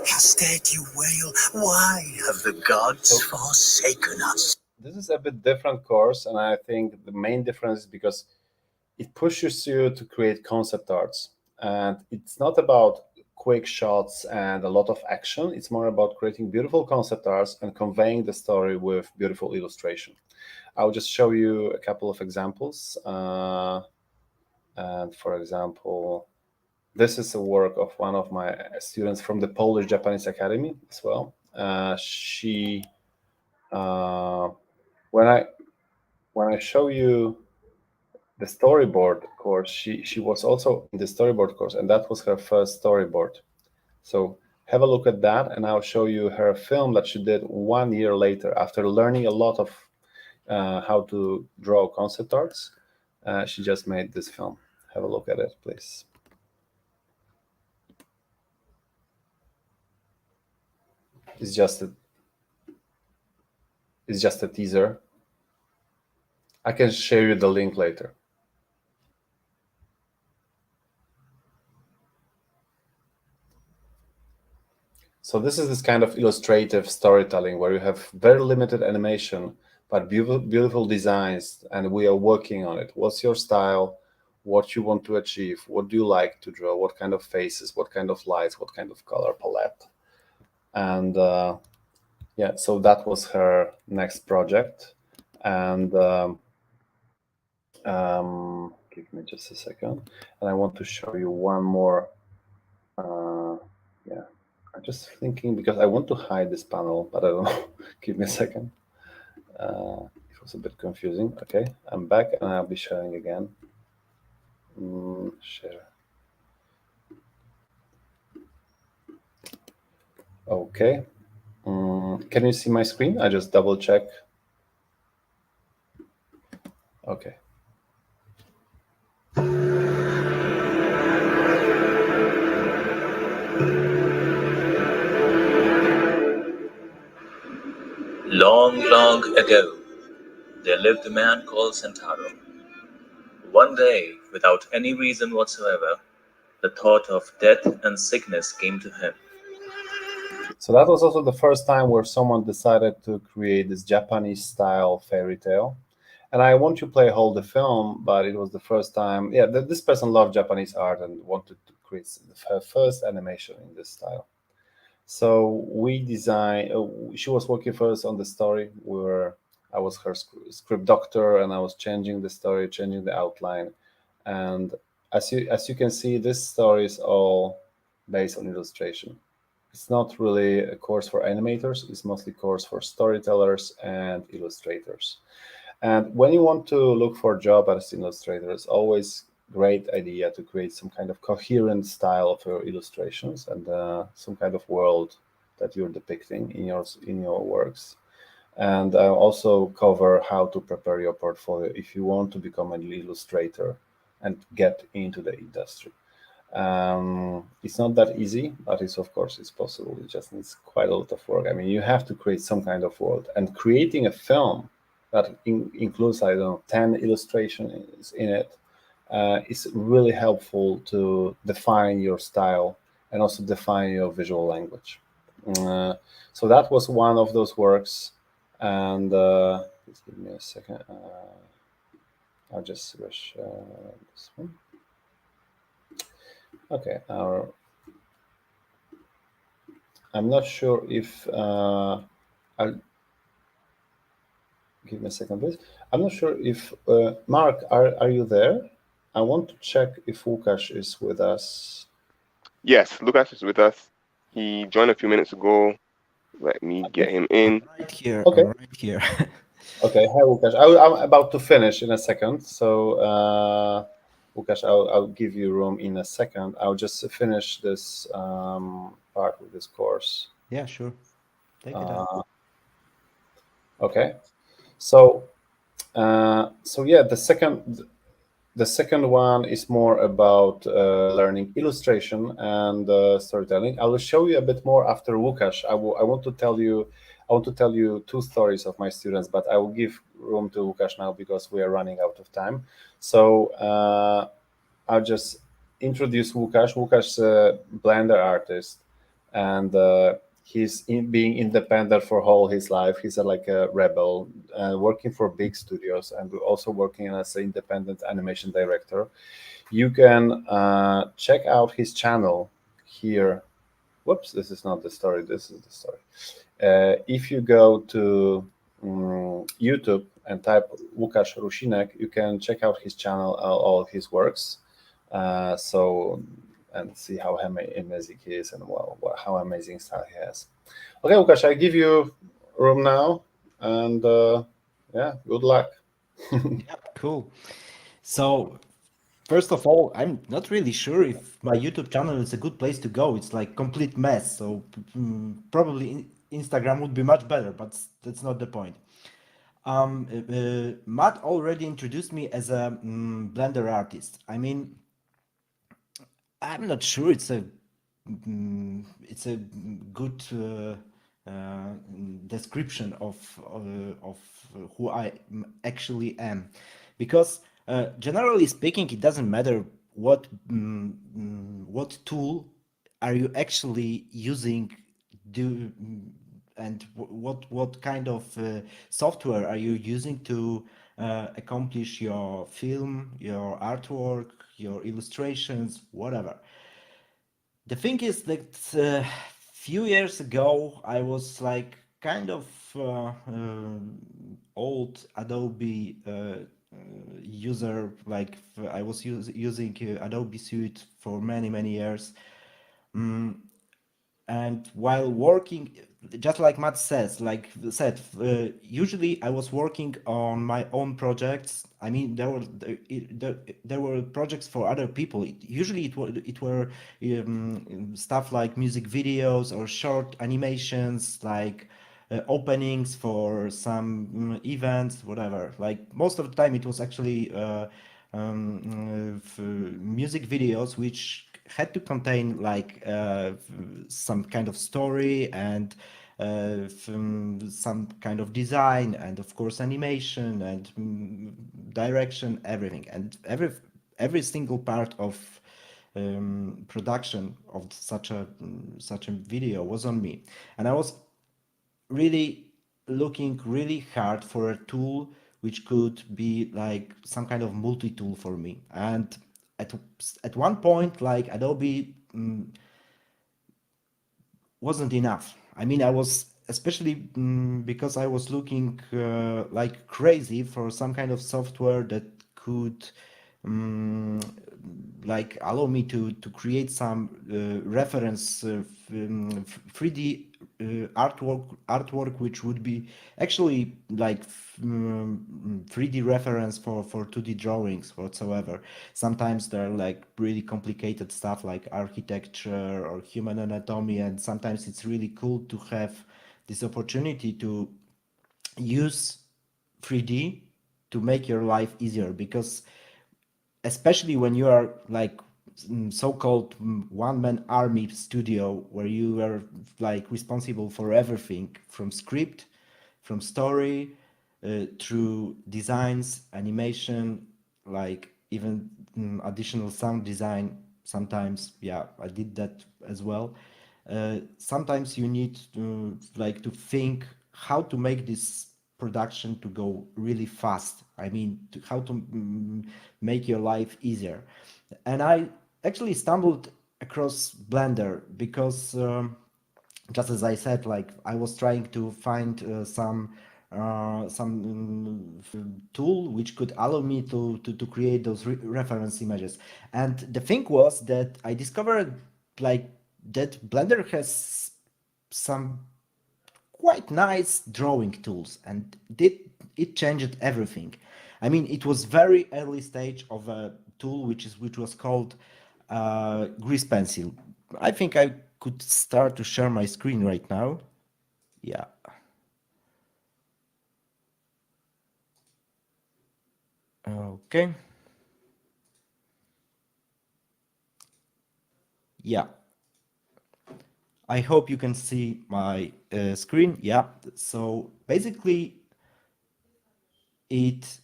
Instead you wail, why have the gods forsaken us? This is a bit different course, and I think the main difference is because it pushes you to create concept arts. And it's not about quick shots and a lot of action. It's more about creating beautiful concept arts and conveying the story with beautiful illustration. I'll just show you a couple of examples. And for example, this is a work of one of my students from the Polish Japanese Academy as well. When I show you the storyboard course, she was also in the storyboard course, and that was her first storyboard. So have a look at that, and I'll show you her film that she did 1 year later after learning a lot of how to draw concept arts. She just made this film. Have a look at it, please. It's just a teaser. I can share you the link later. So this is this kind of illustrative storytelling where you have very limited animation, but beautiful designs, and we are working on it. What's your style? What you want to achieve? What do you like to draw? What kind of faces? What kind of lights? What kind of color palette? And yeah, so that was her next project. And give me just a second. And I want to show you one more. Yeah, I'm just thinking because I want to hide this panel, but I don't know. Give me a second. It was a bit confusing. Okay, I'm back and I'll be sharing again. Share. Okay. Can you see my screen? I just double check. Okay. Long, long ago, there lived a man called Sentaro. One day, without any reason whatsoever, the thought of death and sickness came to him. So that was also the first time where someone decided to create this Japanese-style fairy tale. And I won't you play whole the film, but it was the first time. Yeah, this person loved Japanese art and wanted to create her first animation in this style. So we designed. She was working first on the story. I was her script doctor, and I was changing the story, changing the outline. And as you can see, this story is all based on illustration. It's not really a course for animators. It's mostly a course for storytellers and illustrators. And when you want to look for a job as an illustrator, it's always great idea to create some kind of coherent style of your illustrations and some kind of world that you're depicting in your works. And I'll also cover how to prepare your portfolio if you want to become an illustrator and get into the industry. It's not that easy, but it's of course it's possible. It just needs quite a lot of work. I mean, you have to create some kind of world, and creating a film that includes, I don't know, 10 illustrations in it is really helpful to define your style and also define your visual language. Uh, so that was one of those works, and please give me a second. I'll just switch this one. Okay, I'm not sure if I'll give me a second, please. I'm not sure if Mark, are you there? I want to check if Lukasz is with us. Yes, Lukasz is with us. He joined a few minutes ago. Let me get Okay. him in. Right here. Okay. I'm right here. Okay. Hi, Lukasz. I'm about to finish in a second, so Lukasz, I'll give you room in a second. I'll just finish this part with this course. Yeah, sure. Take it up. Okay. So yeah, the second one is more about learning illustration and storytelling. I will show you a bit more after Lukasz. I want to tell you two stories of my students, but I will give room to Lukasz now because we are running out of time. So I'll just introduce Lukasz. Lukasz is a Blender artist, and he's being independent for all his life. He's like a rebel, working for big studios and also working as an independent animation director. You can check out his channel here. Whoops, this is not the story. This is the story. If you go to YouTube and type Lukasz Rusinek, you can check out his channel, all his works. And see how amazing he is and how amazing style he has. Okay, Lukasz, I give you room now, and yeah, good luck. Yeah, cool. So, first of all, I'm not really sure if my YouTube channel is a good place to go. It's like complete mess. So probably Instagram would be much better, but that's not the point. Matt already introduced me as a Blender artist. I mean, I'm not sure it's a good description of who I actually am, because generally speaking, it doesn't matter what tool are you actually using do and what kind of software are you using to accomplish your film, your artwork, your illustrations, whatever. The thing is that few years ago I was like kind of old Adobe user. Like I was using Adobe Suite for many years. And while working, just like Matt said, usually I was working on my own projects. I mean, there were projects for other people. Usually it were stuff like music videos or short animations, like openings for some events, whatever. Like most of the time, it was actually music videos which had to contain like some kind of story and some kind of design and of course animation and direction, everything, and every single part of production of such a video was on me. And I was really looking really hard for a tool which could be like some kind of multi-tool for me. And at one point, like Adobe wasn't enough. I mean, I was especially because I was looking like crazy for some kind of software that could like allow me to create some reference 3D artwork which would be actually like 3D reference for 2D drawings whatsoever. Sometimes they're like really complicated stuff like architecture or human anatomy, and sometimes it's really cool to have this opportunity to use 3D to make your life easier, because especially when you are like so-called one-man army studio where you are like responsible for everything from script, from story, through designs, animation, like even additional sound design. Sometimes, yeah, I did that as well. Sometimes you need to think how to make this production to go really fast. I mean, how to make your life easier. And I actually stumbled across Blender because just as I said, like I was trying to find some tool which could allow me to create those reference images. And the thing was that I discovered like that Blender has some quite nice drawing tools, and it changed everything. I mean, it was very early stage of a tool which was called grease pencil. I think I could start to share my screen right now. Yeah. Okay. Yeah. I hope you can see my screen. Yeah. So basically, it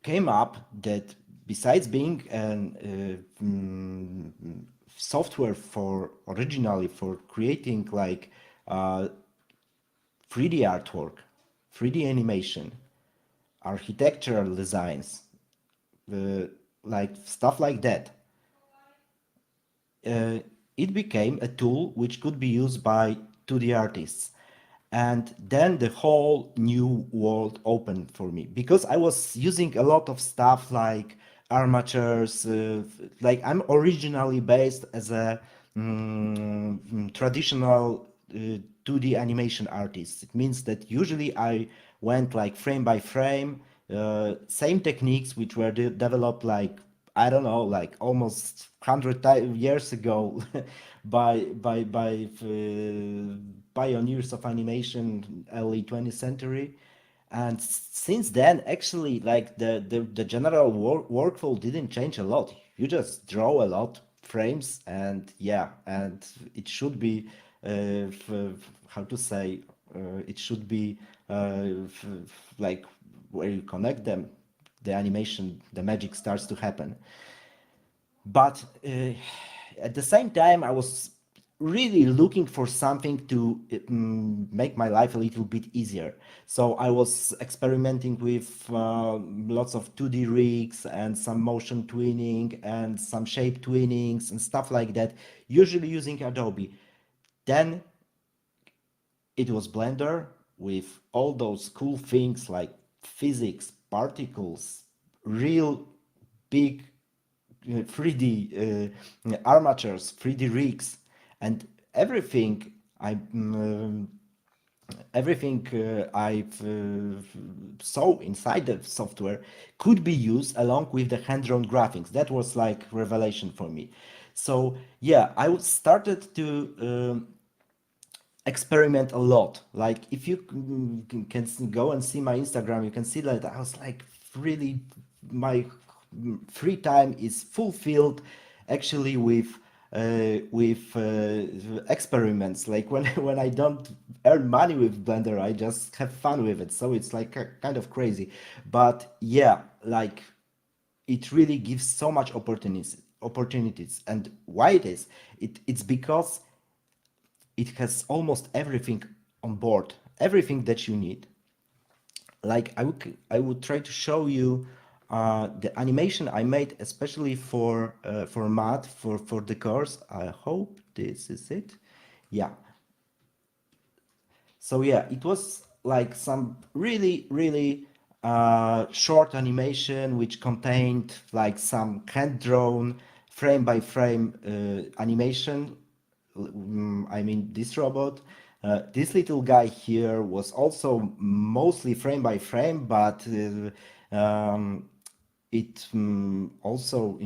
came up that besides being an software for originally for creating like uh, 3D artwork, 3D animation, architectural designs, like stuff like that, uh, it became a tool which could be used by 2D artists. And then the whole new world opened for me because I was using a lot of stuff like armatures. Like I'm originally based as a traditional 2D animation artist. It means that usually I went like frame by frame, same techniques which were developed like I don't know, like almost 100 years ago by pioneers of animation, early 20th century. And since then, actually, like the general workflow didn't change a lot. You just draw a lot frames, and yeah, and it should be how to say it should be like where you connect them, the animation, the magic starts to happen. But at the same time, I was really looking for something to make my life a little bit easier. So I was experimenting with lots of 2D rigs and some motion twinning and some shape twinnings and stuff like that, usually using Adobe. Then it was Blender with all those cool things like physics, particles, real big 3D armatures, 3D rigs, and everything I saw inside the software could be used along with the hand-drawn graphics. That was like revelation for me. So yeah, I started to experiment a lot. Like if you can go and see my Instagram, you can see that I was like really my free time is fulfilled actually with experiments. Like when when I don't earn money with Blender, I just have fun with it. So it's like kind of crazy. But yeah, like it really gives so much opportunities. And why it is? It's because it has almost everything on board, everything that you need. Like I would try to show you the animation I made especially for Matt for the course. I hope this is it. Yeah. So yeah, it was like some really short animation which contained like some hand drawn frame by frame animation. I mean this robot, This little guy here was also mostly frame by frame, but it also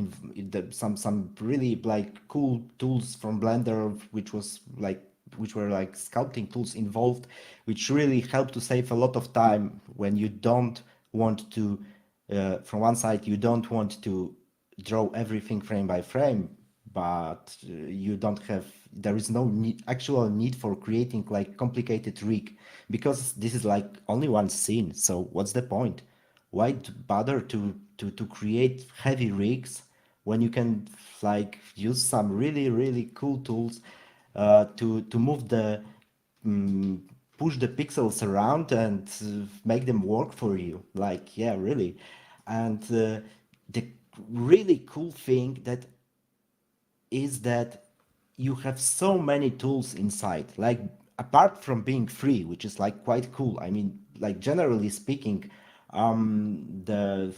some really like cool tools from Blender, which were like sculpting tools involved, which really help to save a lot of time when you don't want to. From one side, you don't want to draw everything frame by frame, but you don't have. There is no actual need for creating like complicated rig, because this is like only one scene. So what's the point? Why bother to create heavy rigs when you can like use some really cool tools to move the um, push the pixels around and make them work for you, like, yeah, really. And the really cool thing is that you have so many tools inside, like apart from being free, which is like quite cool. I mean, like generally speaking, the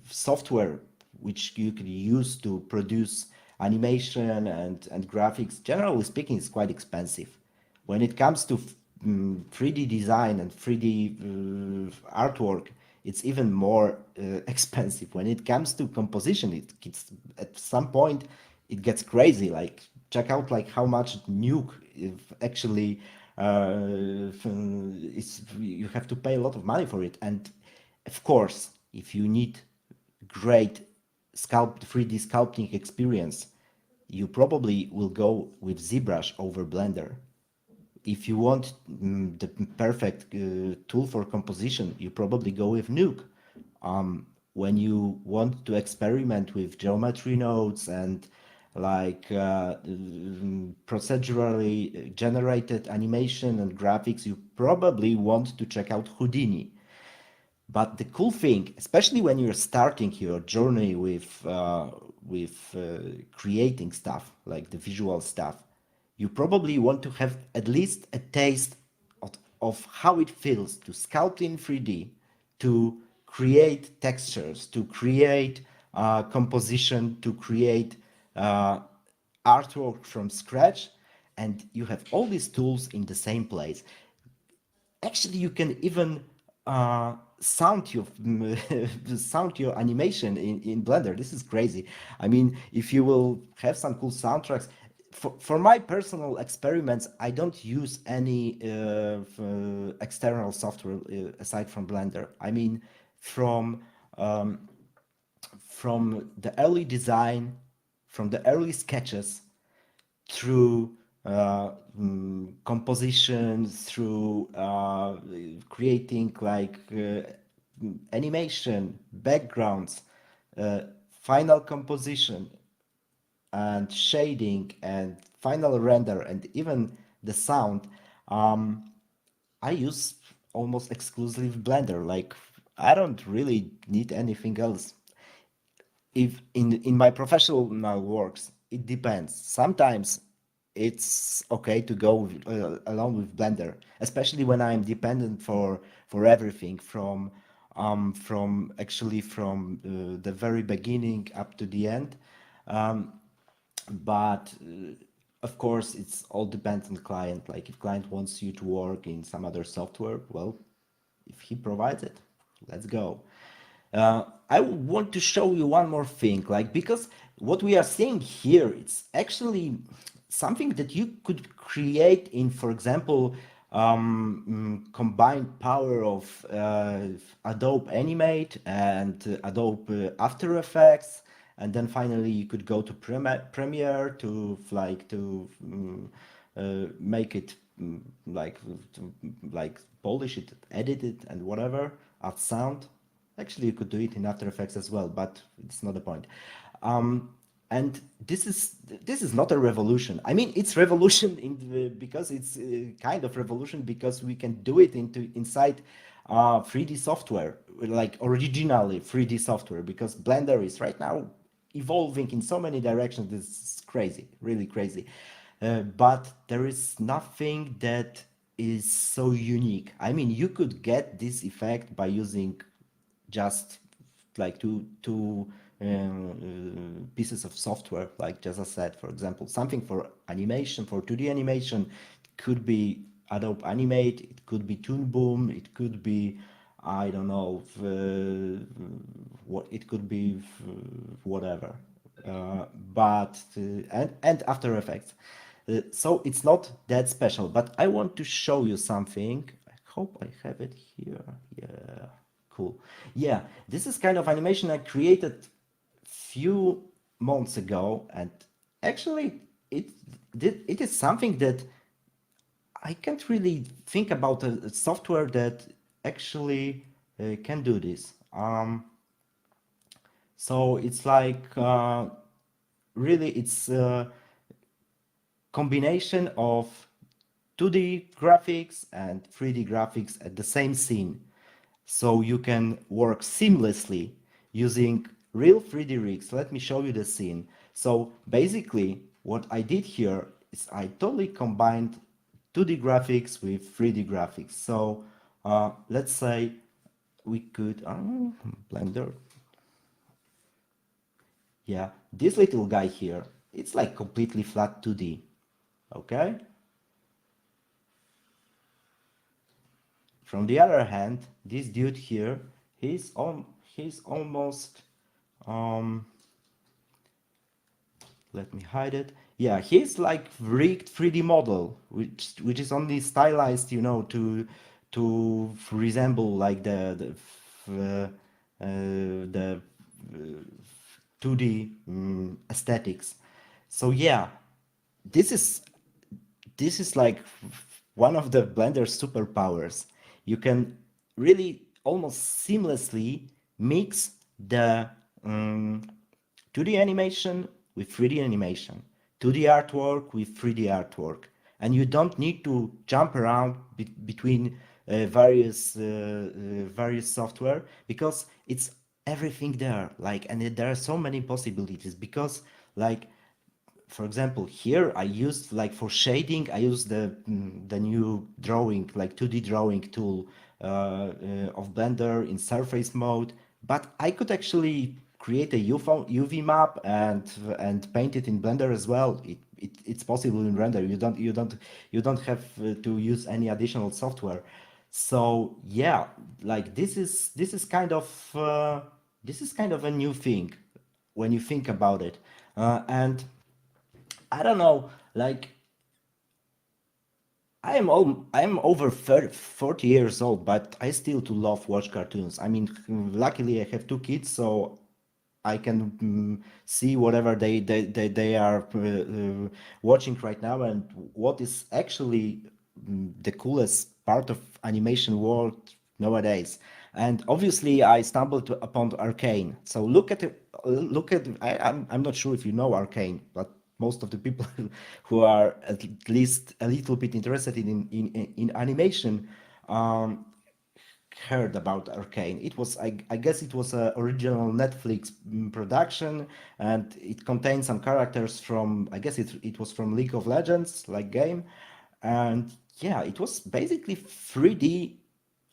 software which you could use to produce animation and graphics, generally speaking, is quite expensive. When it comes to 3D design and 3D artwork, it's even more expensive. When it comes to composition, it gets at some point it gets crazy. Like check out like how much Nuke if actually is you have to pay a lot of money for it. And of course, if you need great 3D sculpting experience, you probably will go with ZBrush over Blender. If you want the perfect tool for composition, you probably go with Nuke. When you want to experiment with geometry nodes and like procedurally generated animation and graphics, you probably want to check out Houdini. But the cool thing, especially when you're starting your journey with creating stuff like the visual stuff, you probably want to have at least a taste of how it feels to sculpt in 3D, to create textures, to create composition, to create artwork from scratch, and you have all these tools in the same place. Actually, you can even sound your sound your animation in Blender. This is crazy. I mean, if you will have some cool soundtracks, for my personal experiments, I don't use any external software aside from Blender. I mean, from um, from the early design, from the early sketches, through composition, through creating like animation, backgrounds, uh, final composition, and shading, and final render, and even the sound. Um, I use almost exclusively Blender. Like I don't really need anything else. If in my professional works, it depends. Sometimes it's okay to go along with Blender, especially when I'm dependent for everything from actually from the very beginning up to the end. um, but of course it's all depends on the client. Like if client wants you to work in some other software, well, if he provides it, let's go. I want to show you one more thing, like because what we are seeing here, it's actually something that you could create in, for example, combined power of Adobe Animate and Adobe After Effects, and then finally you could go to Premiere to like to make it like like polish it, edit it, and whatever, add sound. Actually, you could do it in After Effects as well, but it's not the point. Um, and this is not a revolution. I mean, it's revolution because it's kind of revolution because we can do it inside 3D software, like originally 3D software. Because Blender is right now evolving in so many directions. This is crazy, really crazy. But there is nothing that is so unique. I mean, you could get this effect by using just like two pieces of software, like just as I said, for example, something for animation, for 2D animation, could be Adobe Animate, it could be Toon Boom, it could be, I don't know, what it could be, whatever. And After Effects. So it's not that special, but I want to show you something. I hope I have it here. Yeah, cool. Yeah, this is kind of animation I created few months ago, and actually it is something that I can't really think about a software that actually can do this. So it's like really it's a combination of 2D graphics and 3D graphics at the same scene. So you can work seamlessly using real 3D rigs. Let me show you the scene. So basically what I did here is I totally combined 2D graphics with 3D graphics. So let's say we could, Blender, yeah, this little guy here, it's like completely flat 2D, okay? From the other hand, this dude here, he's almost, um, let me hide it. Yeah, he's like rigged 3D model, which is only stylized, you know, to resemble like the 2D aesthetics. So yeah, this is this is like one of the Blender's superpowers. You can really almost seamlessly mix the 2D animation with 3D animation, 2D artwork with 3D artwork, and you don't need to jump around between various software because it's everything there. Like, and there are so many possibilities because, like, for example, here I used, like, for shading, I used the new drawing, like 2D drawing tool of Blender in surface mode, but I could actually create a UV map and paint it in Blender as well. It's possible in Render. You don't have to use any additional software. So yeah, like this is kind of a new thing when you think about it, and I don't know, like I'm over 40 years old, but I still to love watch cartoons. I mean, luckily I have two kids, so I can see whatever they are watching right now, and what is actually the coolest part of animation world nowadays. And obviously, I stumbled upon Arcane. So I'm not sure if you know Arcane, but most of the people who are at least a little bit interested in animation um, heard about Arcane. I guess it was an original Netflix production, and it contained some characters from, I guess it was from League of Legends, like game. And yeah, it was basically 3D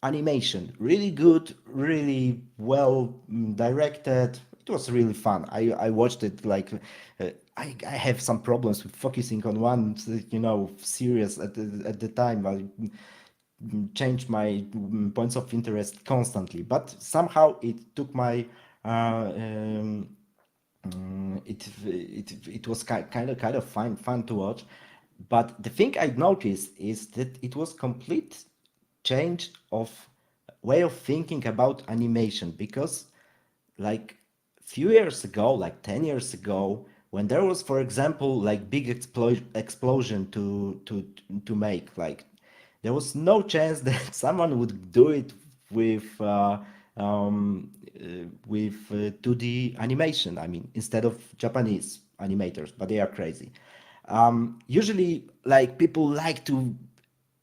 animation. Really good, really well directed. It was really fun. I watched it like I have some problems with focusing on one, series at the time. I changed my points of interest constantly, but somehow it took my it was kind of fun to watch. But the thing I noticed is that it was complete change of way of thinking about animation, because like few years ago, like 10 years ago, when there was, for example, like big explosion to make, like there was no chance that someone would do it with um, with 2D animation. I mean, instead of Japanese animators, but they are crazy. Usually, like people like to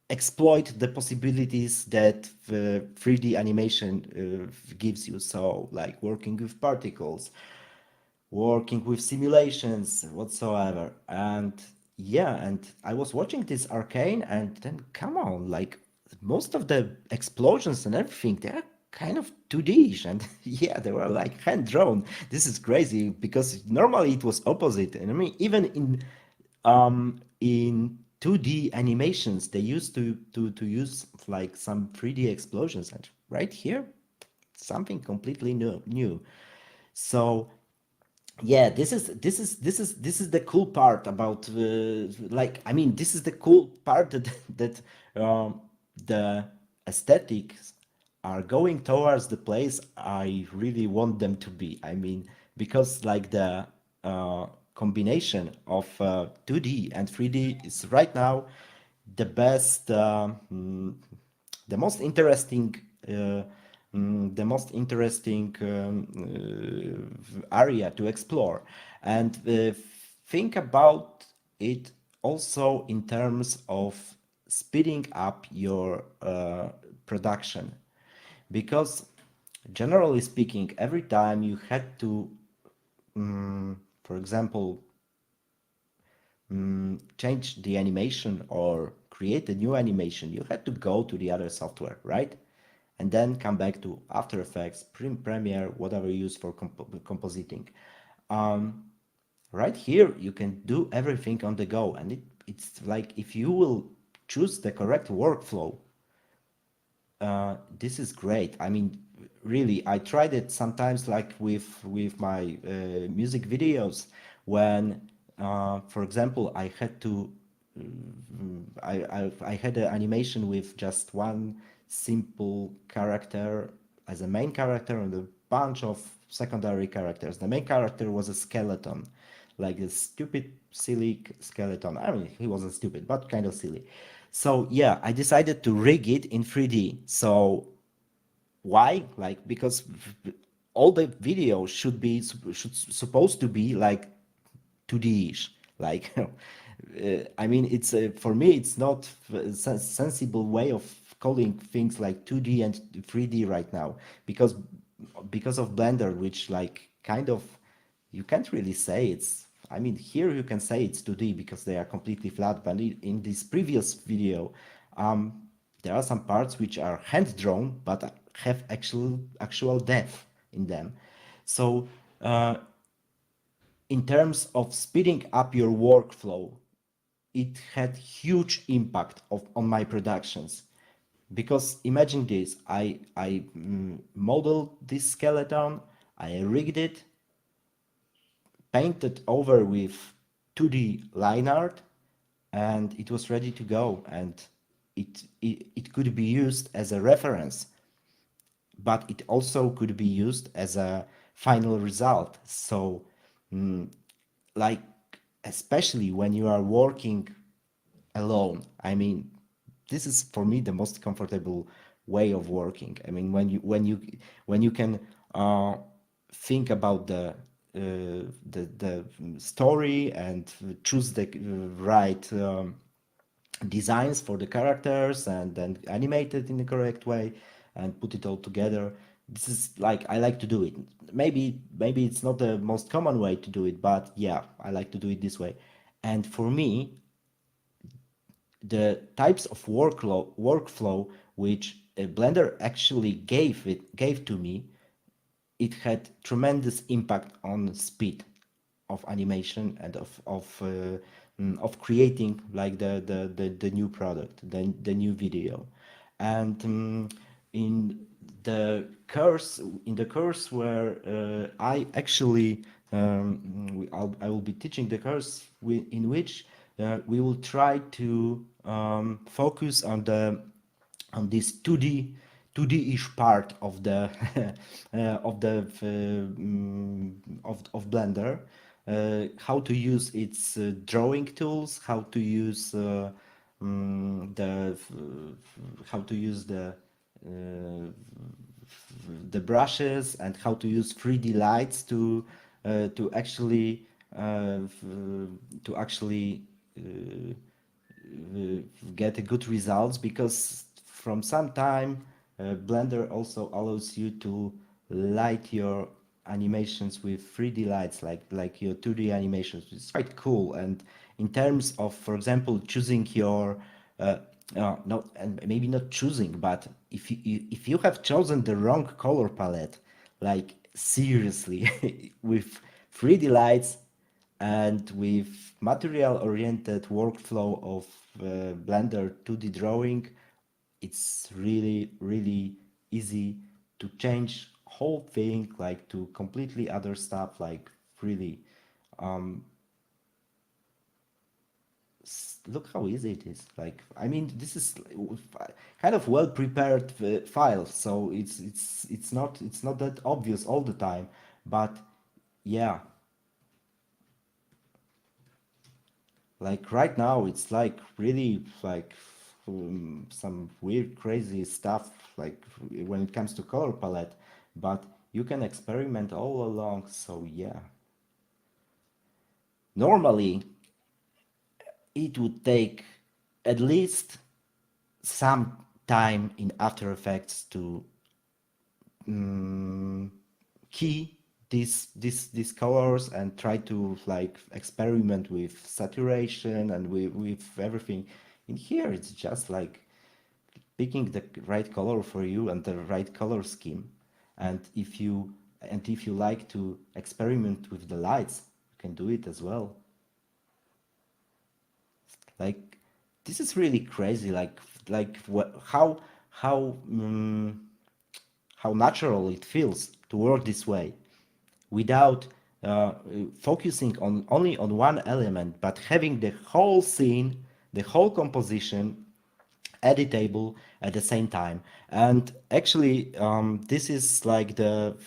exploit the possibilities that 3D animation gives you. So, like working with particles, working with simulations whatsoever. And yeah, and I was watching this Arcane, and then come on, like most of the explosions and everything, they're kind of 2D, and yeah, they were like hand drawn. This is crazy because normally it was opposite. And I mean, even in 2D animations. They used to use like some 3D explosions, and right here, something completely new. So yeah, this is the cool part about like, I mean, this is the cool part that that the aesthetics are going towards the place I really want them to be. I mean, because like the combination of 2D and 3D is right now the best, the most interesting, the most interesting area to explore, and think about it also in terms of speeding up your production, because generally speaking, every time you had to, for example, change the animation or create a new animation, you had to go to the other software, right? And then come back to After Effects, Premiere, whatever you use for compositing. Right here, you can do everything on the go, and it's like, if you will choose the correct workflow, this is great. I mean, really, I tried it sometimes, like with my music videos, when, for example, I had to, I had an animation with just one simple character as a main character and a bunch of secondary characters. The main character was a skeleton, like a stupid, silly skeleton. I mean, he wasn't stupid, but kind of silly. So yeah, I decided to rig it in 3D. So why? Like, because all the video should supposed to be like 2D-ish. Like, I mean, it's for me, it's not a sensible way of calling things like 2D and 3D right now, because of Blender, which like kind of, you can't really say it's. I mean, here you can say it's 2D because they are completely flat, but in this previous video, there are some parts which are hand drawn but have actual depth in them. So in terms of speeding up your workflow, it had huge impact on my productions. Because imagine this, I modeled this skeleton, I rigged it, painted over with 2D line art, and it was ready to go. And it could be used as a reference, but it also could be used as a final result. So, like, especially when you are working alone, I mean, this is for me the most comfortable way of working. I mean, when you can think about the story and choose the right designs for the characters, and then animate it in the correct way and put it all together. This is like, I like to do it. Maybe it's not the most common way to do it, but yeah, I like to do it this way. And for me, the types of workflow which Blender actually gave to me, it had tremendous impact on speed of animation and of creating like the new product, the new video. And in the course where I actually I will be teaching the course in which we will try to focus on this 2D-ish part of the of Blender, how to use its drawing tools, how to use how to use the brushes, and how to use 3D lights to actually to actually get good results. Because from some time, Blender also allows you to light your animations with 3D lights, like your 2D animations. It's quite cool. And in terms of, for example, choosing your not, and maybe not choosing, but if you have chosen the wrong color palette, like seriously, with 3D lights and with material oriented workflow of Blender 2D drawing, it's really easy to change whole thing, like to completely other stuff, like really look how easy it is. Like, I mean, this is kind of well prepared file, so it's not that obvious all the time, but yeah, like right now it's like really like some weird crazy stuff like when it comes to color palette, but you can experiment all along. So yeah, normally it would take at least some time in After Effects to key these colors and try to like experiment with saturation and with everything. In here it's just like picking the right color for you and the right color scheme. And if you like to experiment with the lights, you can do it as well. Like, this is really crazy. Like how natural it feels to work this way without focusing on only on one element, but having the whole scene, the whole composition editable at the same time. And actually, this is like the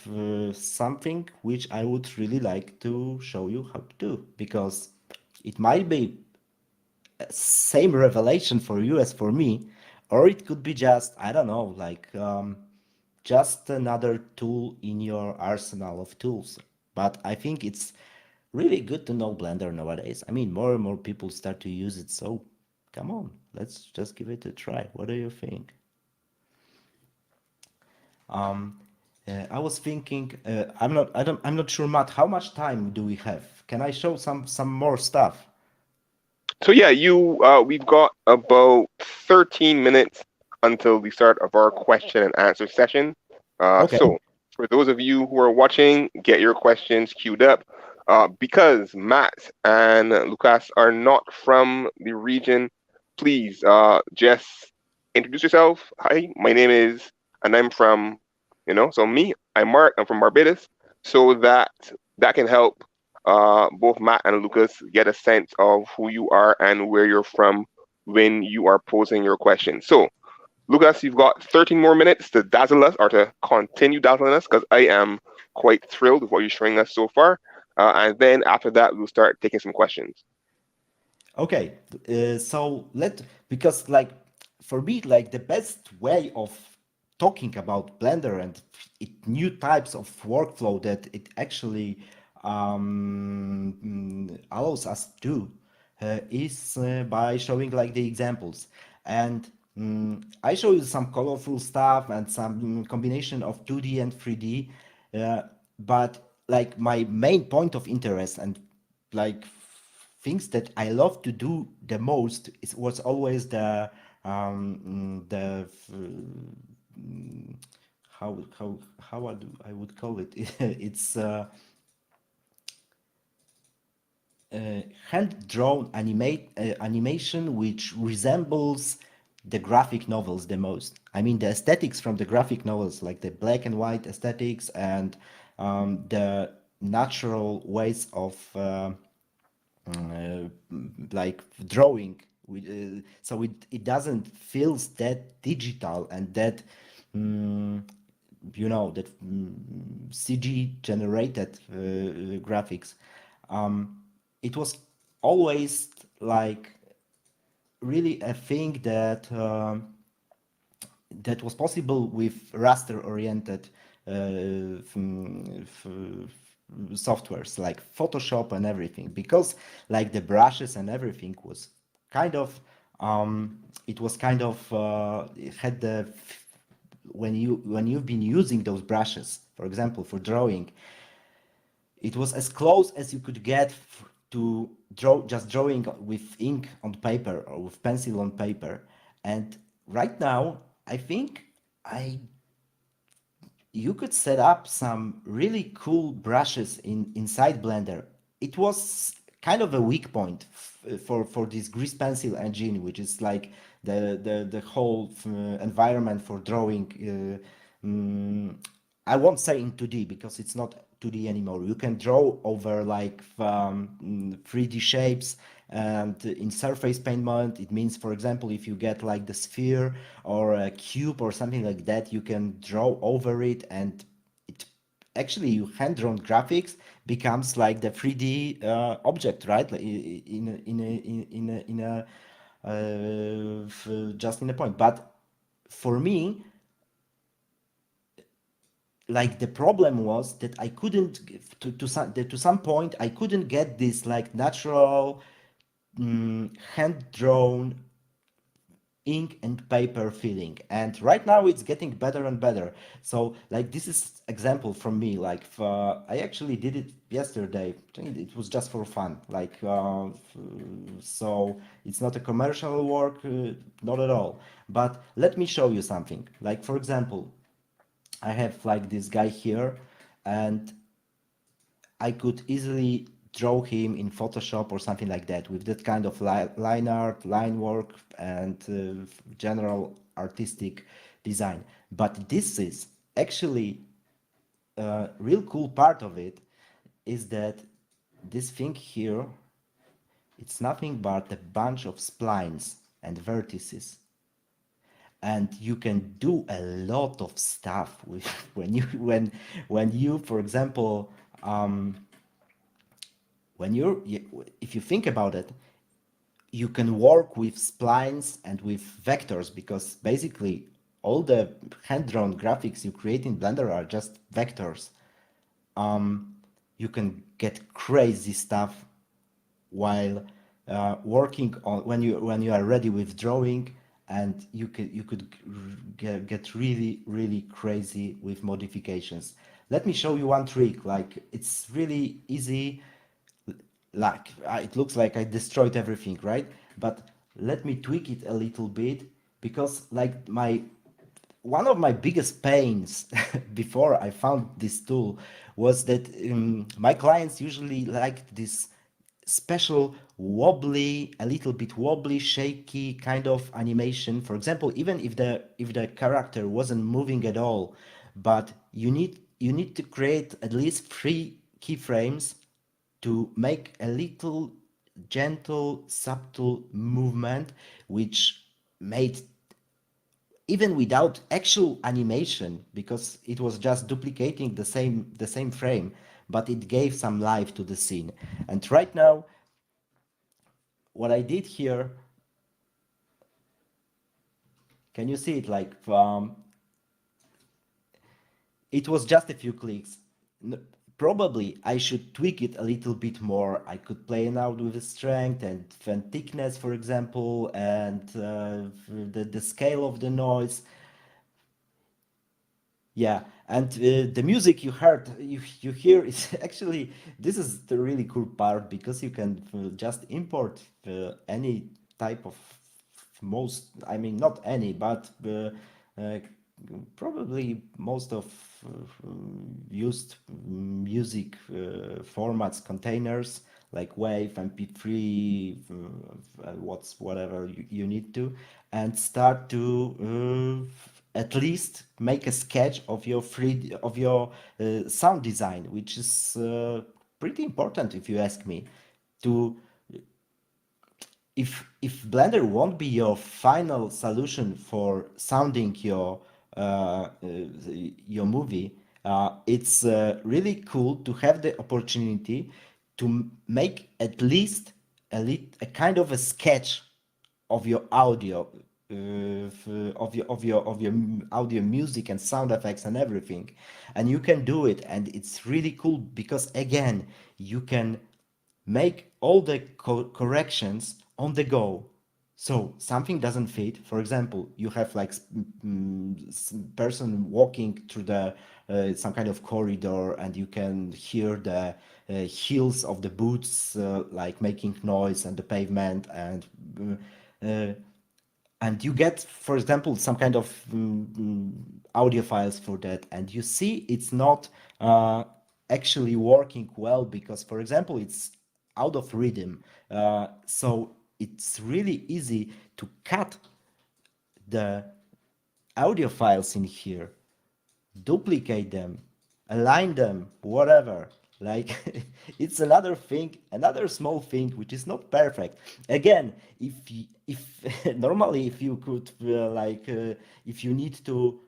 something which I would really like to show you how to do, because it might be same revelation for you as for me, or it could be just, I don't know, like just another tool in your arsenal of tools. But I think it's really good to know Blender nowadays. I mean, more and more people start to use it, so come on, let's just give it a try. What do you think? I was thinking, I'm not sure, Matt, how much time do we have? Can I show some more stuff? So yeah, we've got about 13 minutes until the start of our question and answer session. Okay. So for those of you who are watching, get your questions queued up. Because Matt and Lukasz are not from the region, please just introduce yourself. Hi, my name is, and I'm from, so me, I'm Mark. I'm from Barbados. So that can help both Matt and Lucas get a sense of who you are and where you're from when you are posing your question. So, Lucas, you've got 13 more minutes to dazzle us or to continue dazzling us because I am quite thrilled with what you're showing us so far. And then after that, we'll start taking some questions. Okay, so because like for me, like the best way of talking about Blender and new types of workflow that it actually allows us to do is by showing like the examples. And I show you some colorful stuff and some combination of 2D and 3D, but like my main point of interest and like things that I love to do the most was always I would call it it's hand drawn animation which resembles the graphic novels the most. I mean, the aesthetics from the graphic novels, like the black and white aesthetics and the natural ways of uh, like drawing so it doesn't feels that digital and that that CG generated graphics. It was always like really a thing that was possible with raster oriented softwares like Photoshop and everything, because like the brushes and everything was kind of it was kind of it had the when you've been using those brushes, for example, for drawing, it was as close as you could get to drawing with ink on paper or with pencil on paper. And right now, I think I you could set up some really cool brushes inside Blender. It was kind of a weak point for this grease pencil engine, which is like the whole environment for drawing. I won't say in 2D because it's not 2D anymore. You can draw over like 3D shapes, and in surface paint mode, it means, for example, if you get like the sphere or a cube or something like that, you can draw over it, and it actually your hand-drawn graphics becomes like the 3D object, right? Like just in a point. But for me, like the problem was that I couldn't to some point I couldn't get this like natural hand drawn ink and paper feeling, and right now it's getting better and better. So like this is example from me, like I actually did it yesterday. It was just for fun, like so it's not a commercial work, not at all. But let me show you something. Like for example, I have like this guy here, and I could easily draw him in Photoshop or something like that with that kind of line art, line work, and general artistic design. But this is actually a real cool part of it, is that this thing here, it's nothing but a bunch of splines and vertices, and you can do a lot of stuff with when you, for example, when if you think about it, you can work with splines and with vectors, because basically all the hand-drawn graphics you create in Blender are just vectors. You can get crazy stuff while working on when you are ready with drawing, and you could get really crazy with modifications. Let me show you one trick. Like it's really easy. Like it looks like I destroyed everything, right? But let me tweak it a little bit, because like one of my biggest pains before I found this tool was that my clients usually liked this special wobbly, a little bit wobbly, shaky kind of animation. For example, even if the character wasn't moving at all, but you need to create at least 3 keyframes to make a little gentle, subtle movement, which made, even without actual animation, because it was just duplicating the same frame, but it gave some life to the scene. And right now, what I did here, can you see it? Like it was just a few clicks. Probably I should tweak it a little bit more. I could play now with the strength and thickness, for example, and the scale of the noise. Yeah, and the music you heard, you hear is actually, this is the really cool part, because you can just import any type of, most, I mean, not any, but uh, probably most of used music formats, containers like WAV, MP3, whatever you need to, and start to at least make a sketch of your sound design, which is pretty important if you ask me. To if Blender won't be your final solution for sounding your movie, it's really cool to have the opportunity to make at least a kind of a sketch of your audio, of your audio, music and sound effects and everything, and you can do it, and it's really cool because again you can make all the corrections on the go. So something doesn't fit. For example, you have like person walking through the some kind of corridor, and you can hear the heels of the boots like making noise and the pavement, uh, and you get, for example, some kind of audio files for that, and you see it's not actually working well, because, for example, it's out of rhythm. So it's really easy to cut the audio files in here, duplicate them, align them, whatever. Like it's another thing, another small thing which is not perfect. Again, if normally if you could if you need to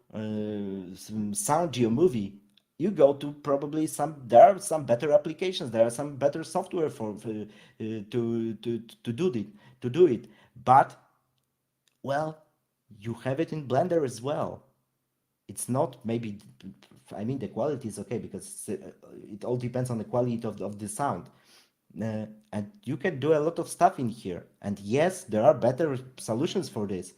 sound your movie, you go to probably there are some better applications, there are some better software to do it. But well, you have it in Blender as well. It's not maybe, I mean, the quality is okay because it all depends on the quality of the sound. And you can do a lot of stuff in here. And yes, there are better solutions for this,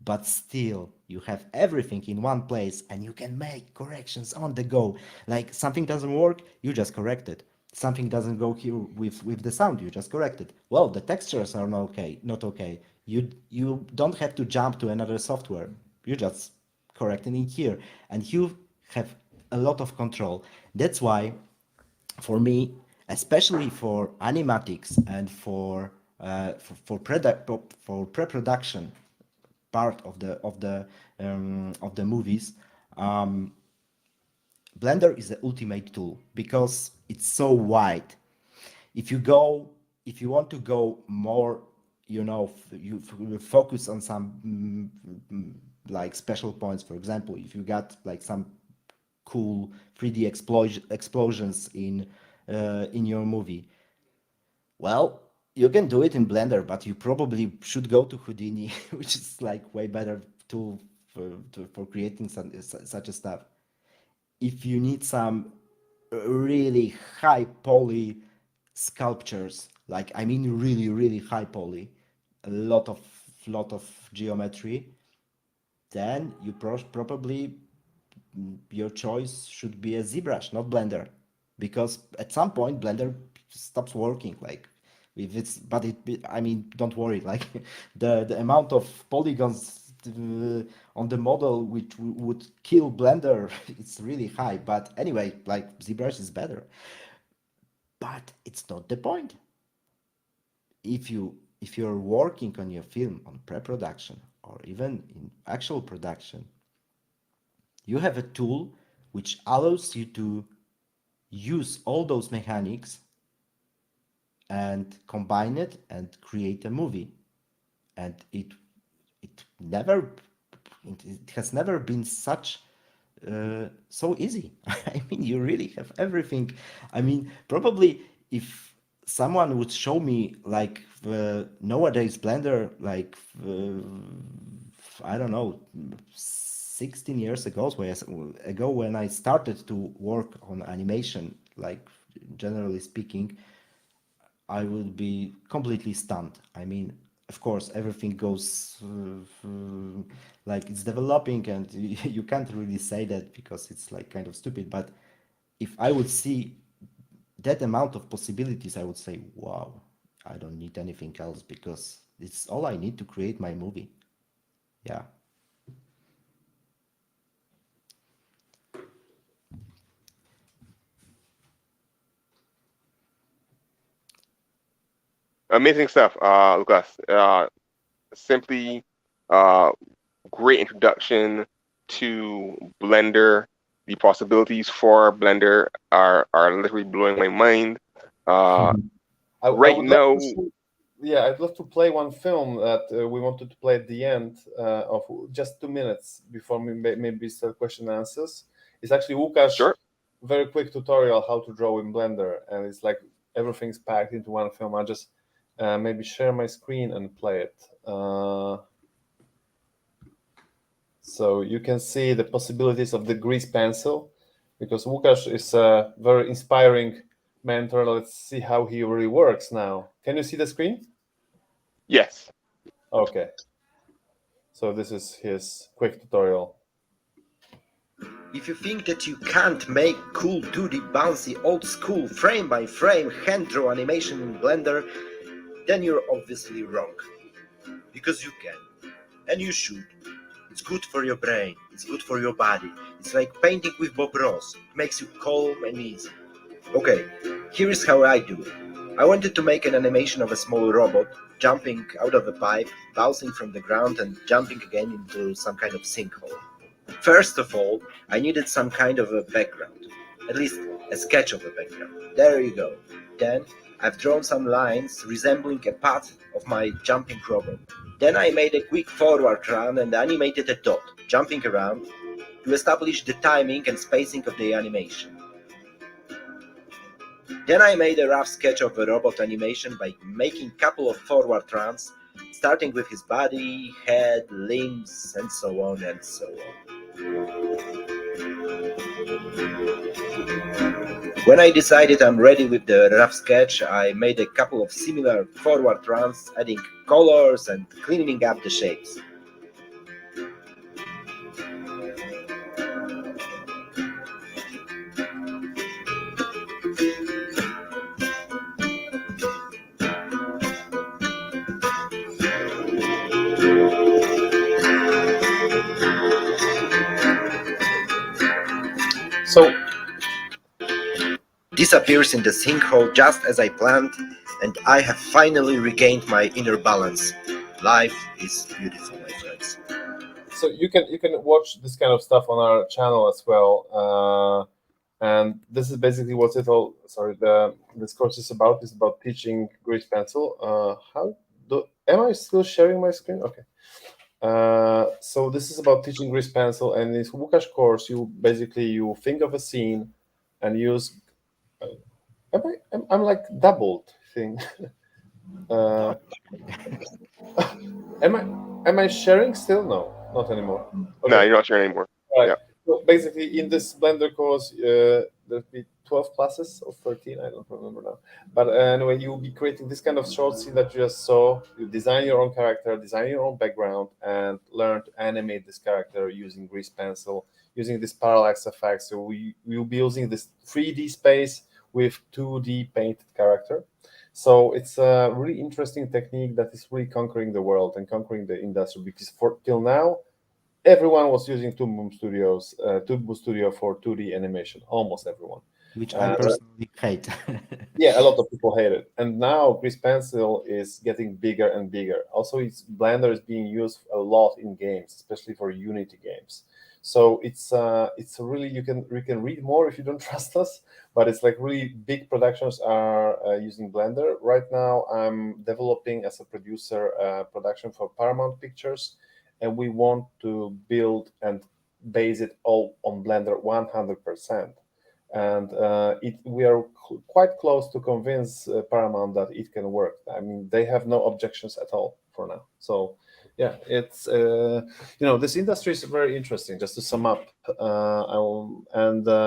but still, you have everything in one place and you can make corrections on the go. Like something doesn't work, you just correct it. Something doesn't go here with the sound, you just correct it. Well, the textures are not okay. You don't have to jump to another software. You just correcting in here, and you have a lot of control. That's why, for me, especially for animatics and for pre-production part of the movies, Blender is the ultimate tool because it's so wide. If you want to go more, you focus on some like special points. For example, if you got like some cool 3D explosions in your movie, well, you can do it in Blender, but you probably should go to Houdini, which is like way better tool for creating such a stuff. If you need some really high poly sculptures, like I mean really high poly, a lot of geometry, then you probably your choice should be a ZBrush, not Blender, because at some point Blender stops working. Like if it's, but I mean, don't worry. Like the amount of polygons on the model which would kill Blender, it's really high. But anyway, like ZBrush is better. But it's not the point. If you're working on your film on pre-production or even in actual production, you have a tool which allows you to use all those mechanics and combine it and create a movie. And it has never been so easy. I mean, you really have everything. I mean, probably if someone would show me like nowadays Blender, like I don't know, 16 years ago when I started to work on animation, like generally speaking, I would be completely stunned. I mean, of course, everything goes like it's developing, and you can't really say that because it's like kind of stupid. But if I would see that amount of possibilities, I would say, wow, I don't need anything else because it's all I need to create my movie. Yeah. Amazing stuff, Lukasz. Simply great introduction to Blender. The possibilities for Blender are literally blowing my mind. I Right would now, like to yeah, I'd love to play one film that we wanted to play at the end of just 2 minutes before maybe start question and answers. It's actually Lukasz, sure. very quick tutorial how to draw in Blender, and it's like everything's packed into one film. I'll just maybe share my screen and play it. So you can see the possibilities of the grease pencil, because Lukasz is a very inspiring mentor. Let's see how he really works now. Can you see the screen? Yes. Okay. So this is his quick tutorial. If you think that you can't make cool 2D bouncy old school frame by frame hand draw animation in Blender, then you're obviously wrong. Because you can. And you should. It's good for your brain. It's good for your body. It's like painting with Bob Ross. It makes you calm and easy. Okay, here is how I do it. I wanted to make an animation of a small robot jumping out of a pipe, bouncing from the ground, and jumping again into some kind of sinkhole. First of all, I needed some kind of a background, at least a sketch of a background. There you go. Then I've drawn some lines resembling a path of my jumping robot. Then I made a quick forward run and animated a dot, jumping around, to establish the timing and spacing of the animation. Then I made a rough sketch of the robot animation by making a couple of forward runs, starting with his body, head, limbs, and so on and so on. When I decided I'm ready with the rough sketch, I made a couple of similar forward runs, adding colors and cleaning up the shapes. So This appears in the sinkhole just as I planned, and I have finally regained my inner balance. Life is beautiful, my friends. so you can watch this kind of stuff on our channel as well, and this is basically what it all. Sorry, this course is about. It's about teaching grease pencil. Am I still sharing my screen? Okay. So this is about teaching grease pencil, and in this Lukasz course, you think of a scene and use. I'm like doubled thing. Am I sharing still? No, not anymore. Okay. No, you're not sharing anymore. Right. Yeah. So basically, in this Blender course, there'll be 12 classes or 13. I don't remember now. But anyway, you'll be creating this kind of short scene that you just saw. You design your own character, design your own background, and learn to animate this character using grease pencil, using this parallax effect. So we'll be using this 3D space with 2D painted character. So it's a really interesting technique that is really conquering the world and conquering the industry, because till now, everyone was using Toon Boom Studio for 2D animation, almost everyone. Which I personally hate. Yeah, a lot of people hate it. And now Grease Pencil is getting bigger and bigger. Also, Blender is being used a lot in games, especially for Unity games. So it's really, you can read more if you don't trust us, but it's like really big productions are using Blender. Right now, I'm developing as a producer a production for Paramount Pictures, and we want to build and base it all on Blender 100%. And we are quite close to convince Paramount that it can work. I mean, they have no objections at all for now. So yeah, it's this industry is very interesting. Just to sum up,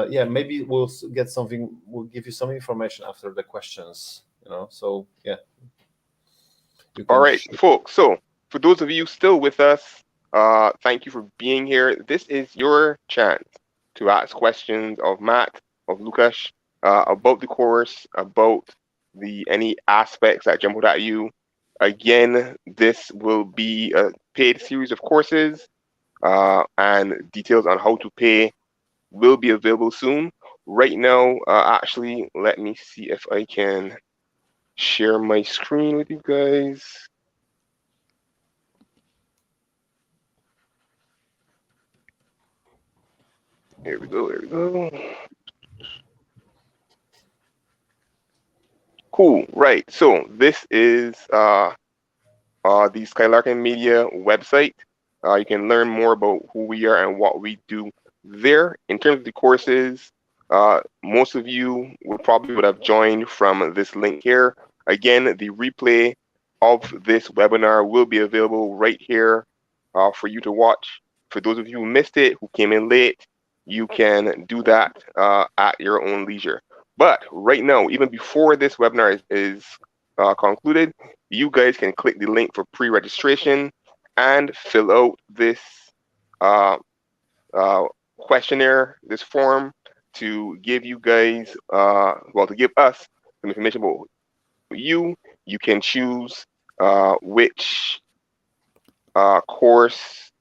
yeah, maybe we'll get something. We'll give you some information after the questions. So yeah. All right, folks. So for those of you still with us, thank you for being here. This is your chance to ask questions of Matt, of Lukasz, about the course, about any aspects that jump out at you. Again, this will be a paid series of courses, and details on how to pay will be available soon. Right now, actually, let me see if I can share my screen with you guys. Here we go. Here we go. Cool. Right. So this is the Skylarkin Media website. You can learn more about who we are and what we do there. In terms of the courses, most of you would have joined from this link here. Again, the replay of this webinar will be available right here for you to watch. For those of you who missed it, who came in late, you can do that at your own leisure. But right now, even before this webinar is concluded, you guys can click the link for pre-registration and fill out this questionnaire, this form, to give you guys, to give us some information about you. You can choose which course,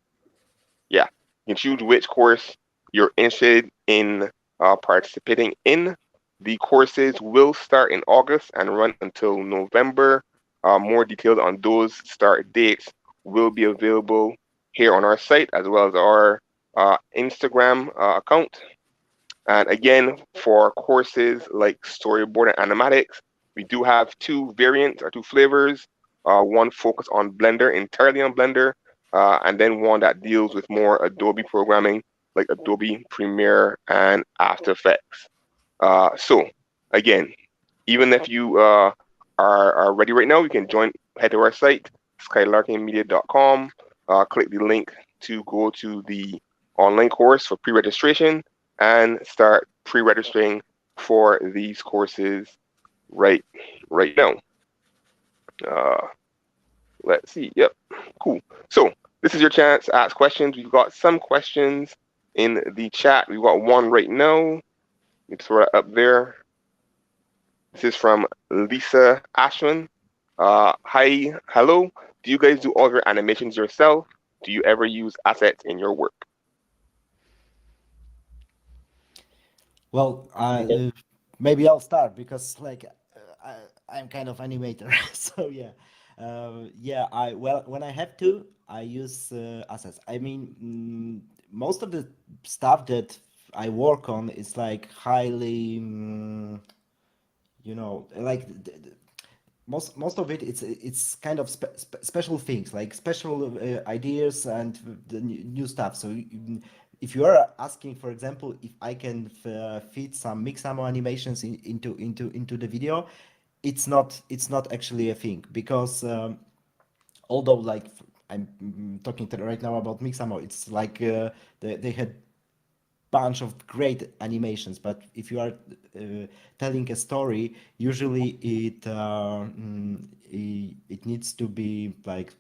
you can choose which course you're interested in participating in. The courses will start in August and run until November. More details on those start dates will be available here on our site as well as our Instagram account. And again, for courses like Storyboarding Animatics, we do have two variants or two flavors. One focused on Blender, entirely on Blender, and then one that deals with more Adobe programming like Adobe Premiere and After Effects. So, again, even if you are ready right now, you can head to our site, skylarkinmedia.com, click the link to go to the online course for pre-registration and start pre-registering for these courses right right now. Uh, let's see. Yep, cool. So this is your chance to ask questions. We've got some questions in the chat. We've got one right now. You throw it up there. This is from Lisa Ashwin. Hi, hello. Do you guys do all of your animations yourself? Do you ever use assets in your work? Well, maybe I'll start because like I'm kind of animator, so yeah, yeah. When I have to, I use assets. I mean, most of the stuff that I work on is like highly, like most of it it's kind of special things like special ideas and the new stuff. So if you are asking, for example, if I can fit some Mixamo animations into the video, it's not actually a thing because although like I'm talking right now about Mixamo, it's like they had bunch of great animations, but if you are telling a story, usually it needs to be like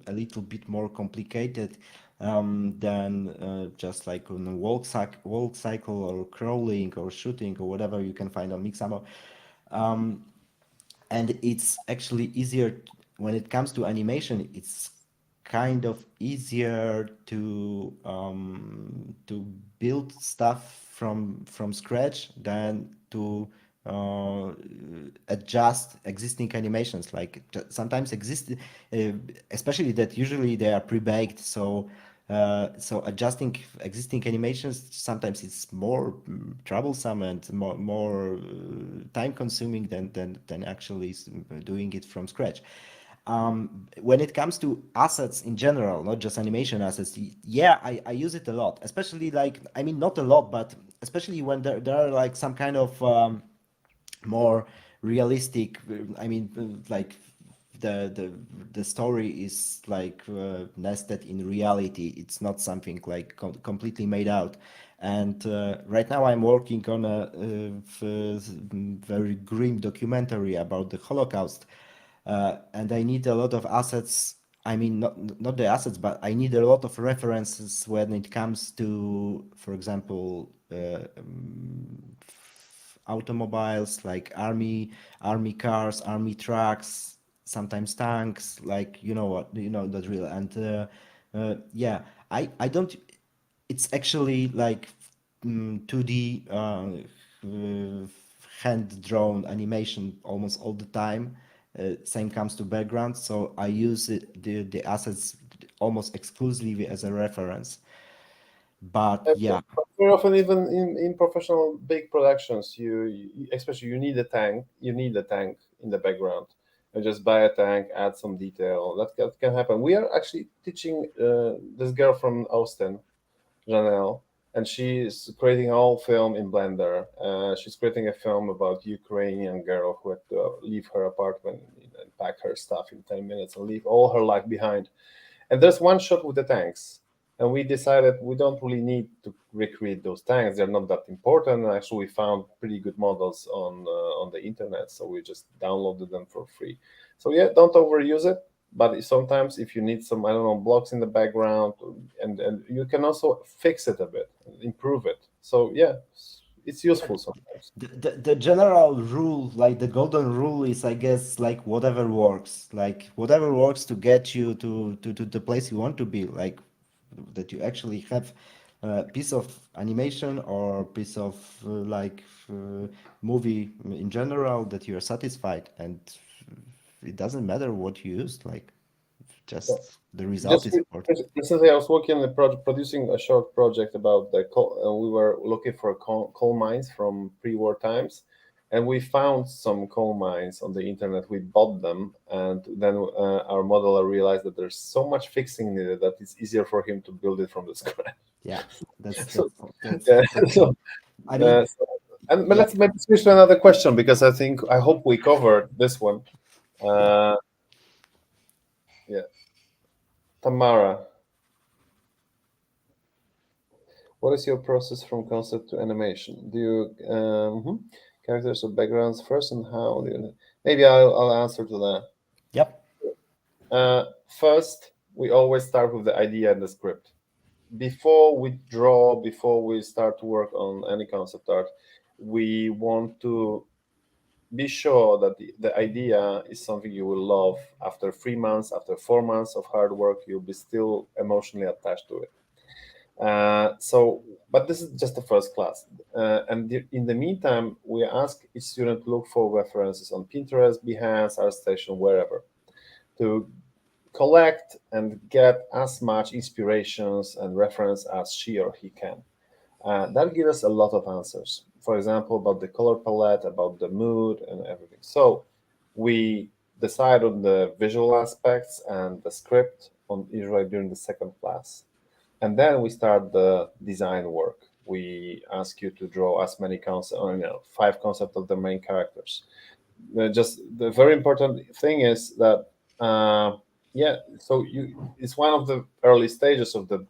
a little bit more complicated than just like on a walk cycle or crawling or shooting or whatever you can find on Mixamo. And it's actually easier when it comes to animation. It's kind of easier to build stuff from scratch than to adjust existing animations. Like sometimes exist, especially that usually they are pre-baked. So adjusting existing animations sometimes it's more troublesome and more time consuming than actually doing it from scratch. When it comes to assets in general, not just animation assets, yeah, I use it a lot, especially like, I mean, not a lot, but especially when there are like some kind of more realistic, I mean, like the story is like nested in reality. It's not something like completely made out. And right now I'm working on a very grim documentary about the Holocaust, and I need a lot of assets. I mean, not the assets, but I need a lot of references when it comes to, for example, automobiles like army cars, army trucks, sometimes tanks. Like you know the drill. And yeah, I don't. It's actually like 2D hand drawn animation almost all the time. Same comes to background, so I use the assets almost exclusively as a reference. But yeah, Very often, even in professional big productions, especially you need a tank in the background. You just buy a tank, add some detail. That can happen. We are actually teaching this girl from Austin, Janelle, and she's creating a whole film in Blender. She's creating a film about Ukrainian girl who had to leave her apartment and pack her stuff in 10 minutes and leave all her life behind. And there's one shot with the tanks, and we decided we don't really need to recreate those tanks. They're not that important. Actually, we found pretty good models on the internet, so we just downloaded them for free. So yeah, don't overuse it. But sometimes if you need some, I don't know, blocks in the background, and you can also fix it a bit, improve it. So yeah, it's useful sometimes. the general rule, like the golden rule, is I guess like whatever works, to get you to the place you want to be, like that you actually have piece of animation or piece of movie in general that you are satisfied, and it doesn't matter what you used, like just the result Just is important. recently, I was working on producing a short project about the coal. We were looking for coal mines from pre-war times, and we found some coal mines on the internet. We bought them, and then our modeler realized that there's so much fixing needed that it's easier for him to build it from the scratch. Yeah, that's So, that's yeah, that's so, I mean, and but yeah. let's maybe switch to another question because I hope we covered this one. Uh, yeah, Tamara. What is your process from concept to animation? Do you characters or backgrounds first, and how do you? Maybe I'll answer to that. Yep. First, we always start with the idea and the script. Before we draw, before we start to work on any concept art, we want to be sure that the idea is something you will love. After 3 months, after 4 months of hard work, you'll be still emotionally attached to it. But this is just the first class. In the meantime, we ask each student to look for references on Pinterest, Behance, ArtStation, wherever, to collect and get as much inspirations and reference as she or he can. That gives us a lot of answers. For example, about the color palette, about the mood, and everything. So we decide on the visual aspects and the script on usually during the second class. And then we start the design work. We ask you to draw as many concepts, 5 concepts of the main characters. Just the very important thing is that, yeah, so it's one of the early stages of the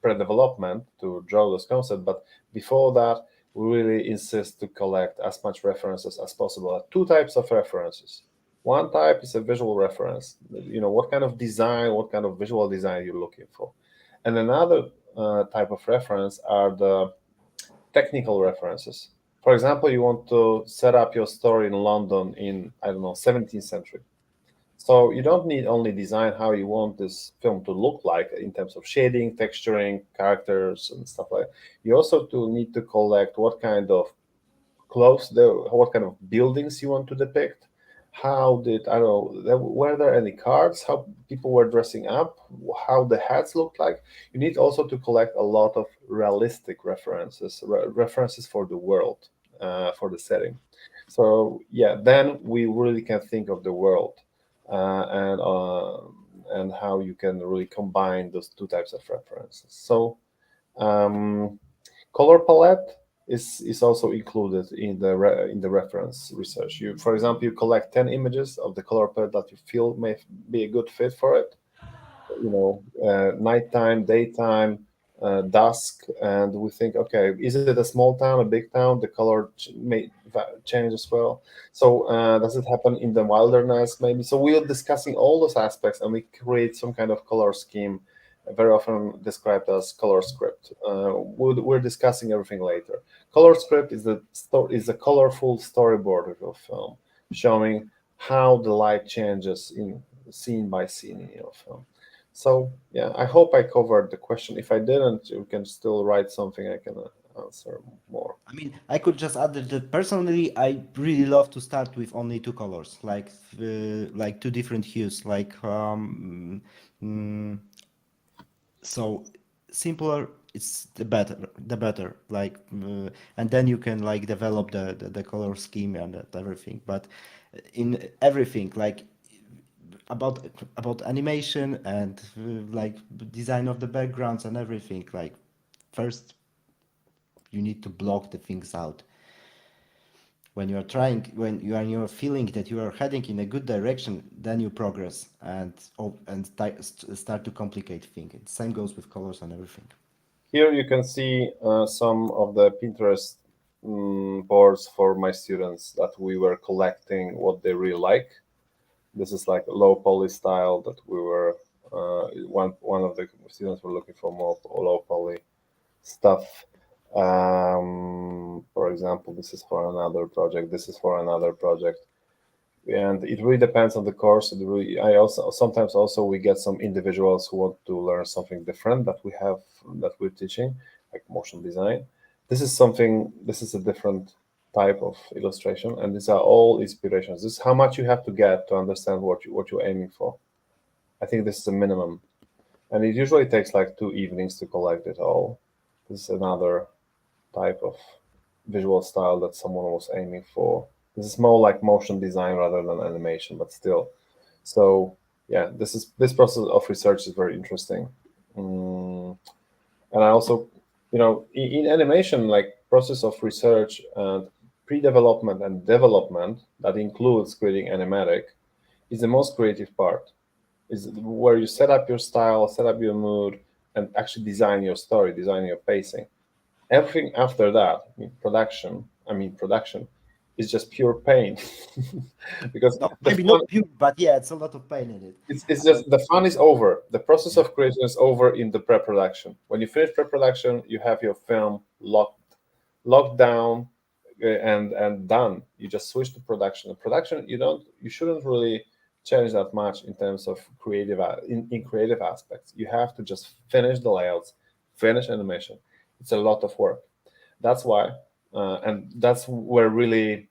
pre-development to draw those concepts. But before that, we really insist to collect as much references as possible. 2 types of references. One type is a visual reference. What kind of design, what kind of visual design you're looking for. And another type of reference are the technical references. For example, you want to set up your story in London in, I don't know, 17th century. So you don't need only design how you want this film to look like in terms of shading, texturing, characters, and stuff like that. You also need to collect what kind of what kind of buildings you want to depict. How did I don't know? Were there any cards? How people were dressing up? How the hats looked like? You need also to collect a lot of realistic references, references for the world, for the setting. So yeah, then we really can think of the world, and how you can really combine those 2 types of references. So. Um, Color palette is also included in the reference research. For example, you collect 10 images of the color palette that you feel may be a good fit for it. Nighttime, daytime, dusk, and we think, okay, is it a small town, a big town? The color may change as well. So does it happen in the wilderness? Maybe. So we are discussing all those aspects, and we create some kind of color scheme, very often described as color script. We're discussing everything later. Color script is a colorful storyboard of your film, showing how the light changes in scene by scene in your film. So yeah, I hope I covered the question. If I didn't, you can still write something. I can answer more. I mean, I could just add that personally, I really love to start with only 2 colors, like 2 different hues, so simpler it's the better, and then you can like develop the color scheme and everything. But in everything, like about animation and like design of the backgrounds and everything, like first you need to block the things out. When you're feeling that you are heading in a good direction, then you progress and start to complicate things. Same goes with colors and everything. Here you can see some of the Pinterest boards for my students that we were collecting what they really like. This is like a low poly style that we were. One of the students were looking for more low poly stuff. For example, this is for another project. This is for another project, and it really depends on the course. I also sometimes we get some individuals who want to learn something different that we're teaching. like motion design. This is something. This is a different type of illustration, and these are all inspirations. This is how much you have to get to understand what you're aiming for. I think this is a minimum, and it usually takes like 2 evenings to collect it all. This is another type of visual style that someone was aiming for. This is more like motion design rather than animation, but still. So yeah, this process of research is very interesting. And I also, in animation, like process of research and pre-development and development that includes creating animatic is the most creative part. Is where you set up your style, set up your mood, and actually design your story, design your pacing. Everything after that, production is just pure pain. Because No, the maybe fun, not pure, but yeah, it's a lot of pain in it. it's just the fun is over. The process Yeah. of creation is over in the pre-production. When you finish pre-production, you have your film locked down, and done. You just switch to production. The production, you shouldn't really change that much in terms of in creative aspects. You have to just finish the layouts, finish animation. It's a lot of work. That's why, and that's where really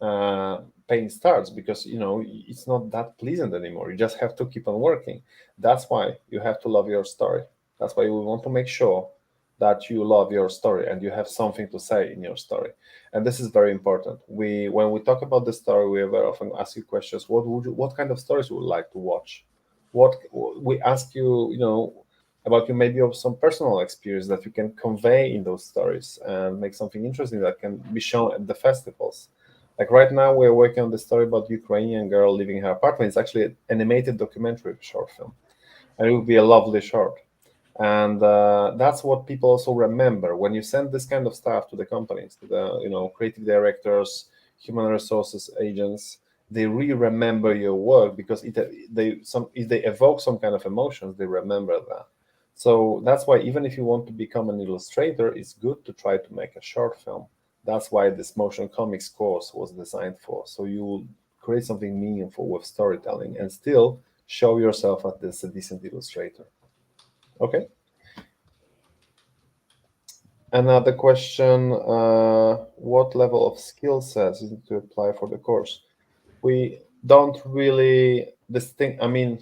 uh, pain starts, because it's not that pleasant anymore. You just have to keep on working. That's why you have to love your story. That's why we want to make sure that you love your story and you have something to say in your story. And this is very important. When we talk about the story, we very often ask you questions. What kind of stories would you like to watch? What we ask you, about you, maybe of some personal experience that you can convey in those stories and make something interesting that can be shown at the festivals. Like right now, we're working on the story about Ukrainian girl leaving her apartment. It's actually an animated documentary short film, and it will be a lovely short. And that's what people also remember when you send this kind of stuff to the companies, to the creative directors, human resources agents. They really remember your work because if they evoke some kind of emotions, they remember that. So that's why even if you want to become an illustrator, it's good to try to make a short film. That's why this motion comics course was designed for. So you create something meaningful with storytelling and still show yourself as a decent illustrator. Okay. Another question, what level of skill sets is it to apply for the course? We don't really distinct. I mean,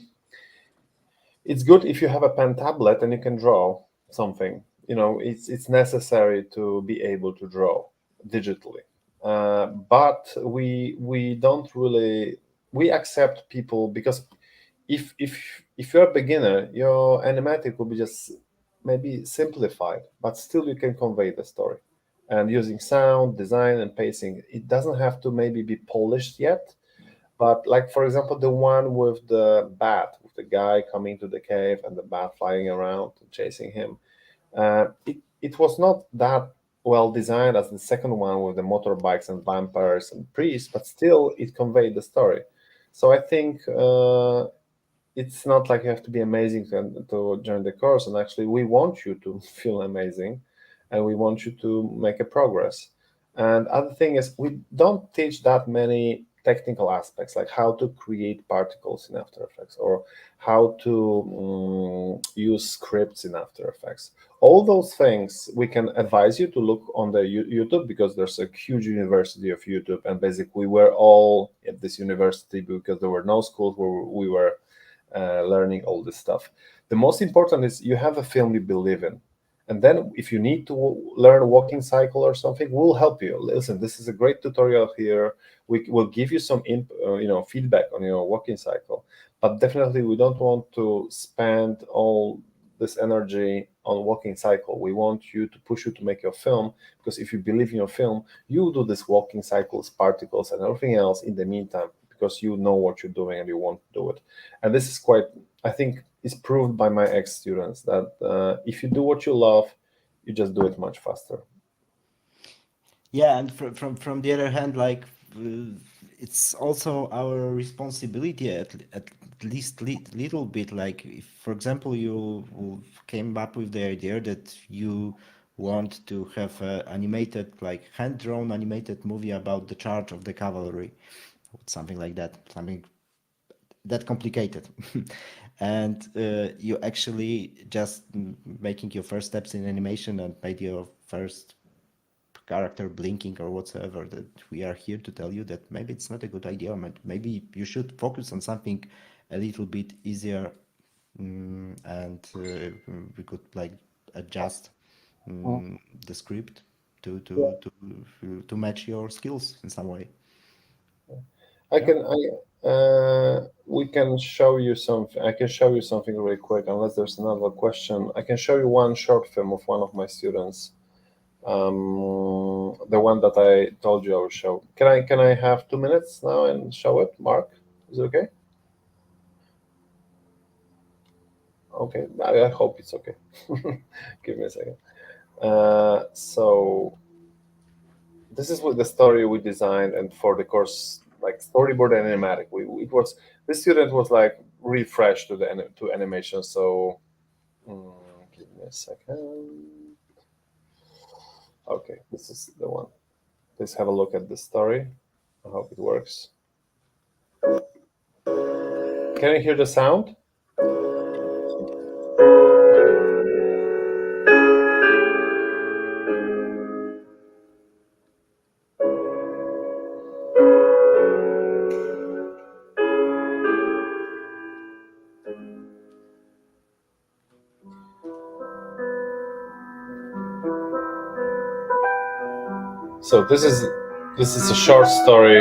it's good if you have a pen tablet and you can draw something. It's necessary to be able to draw digitally. But we don't really we accept people because if you're a beginner, your animatic will be just maybe simplified, but still you can convey the story. And using sound, design, and pacing, it doesn't have to maybe be polished yet. But like for example, the one with the bat, with the guy coming to the cave and the bat flying around and chasing him, it was not that well designed as the second one with the motorbikes and vampires and priests, but still it conveyed the story. So I think it's not like you have to be amazing to join the course. And actually, we want you to feel amazing, and we want you to make a progress. And other thing is, we don't teach that many technical aspects, like how to create particles in After Effects or how to use scripts in After Effects. All those things we can advise you to look on the YouTube, because there's a huge university of YouTube, and basically we were all at this university because there were no schools where we were learning all this stuff. The most important is you have a film you believe in. And then if you need to learn a walking cycle or something, we'll help you. Listen, this is a great tutorial here. We will give you some feedback on your walking cycle. But definitely we don't want to spend all this energy on walking cycle. We want you to push you to make your film, because if you believe in your film, you do this walking cycles, particles, and everything else in the meantime, because you know what you're doing and you want to do it. And this is quite, I think, is proved by my ex-students that if you do what you love, you just do it much faster. Yeah, and from the other hand, like it's also our responsibility at least little bit. Like if, for example, you came up with the idea that you want to have a animated, like hand-drawn animated movie about the charge of the cavalry, something like that, something that complicated. and you actually just making your first steps in animation and made your first character blinking or whatsoever, that we are here to tell you that maybe it's not a good idea, maybe you should focus on something a little bit easier, and we could like adjust the script to match your skills in some way. We can show you something. I can show you something really quick, unless there's another question. I can show you one short film of one of my students. The one that I told you I would show. Can I have 2 minutes now and show it, Mark? Is it okay? Okay, I hope it's okay. Give me a second. So this is what the story we designed, and for the course, like storyboard and animatic. This student was like refreshed to animation. So give me a second. Okay, this is the one. Let's have a look at the story. I hope it works. Can you hear the sound? So this is a short story.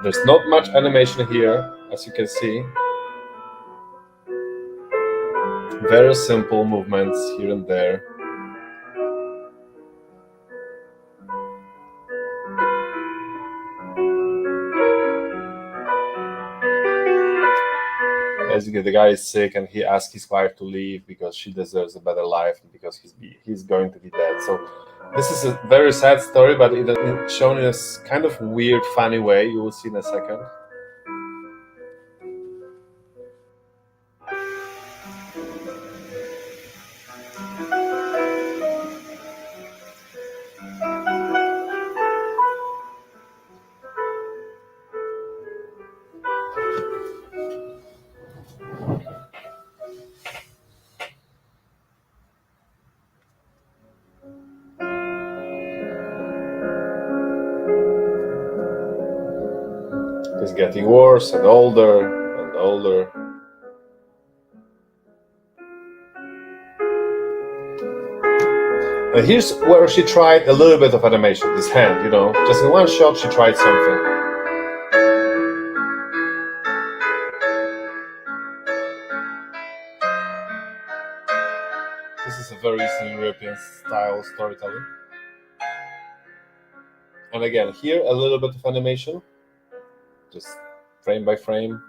There's not much animation here, as you can see. Very simple movements here and there. As you get, the guy is sick and he asks his wife to leave because she deserves a better life and because he's going to be dead. So this is a very sad story, but it's shown in a kind of weird, funny way. You will see in a second. He's getting worse and older and older. And here's where she tried a little bit of animation, this hand, just in one shot she tried something. This is a very Eastern European style storytelling. And again, here a little bit of animation, just frame by frame.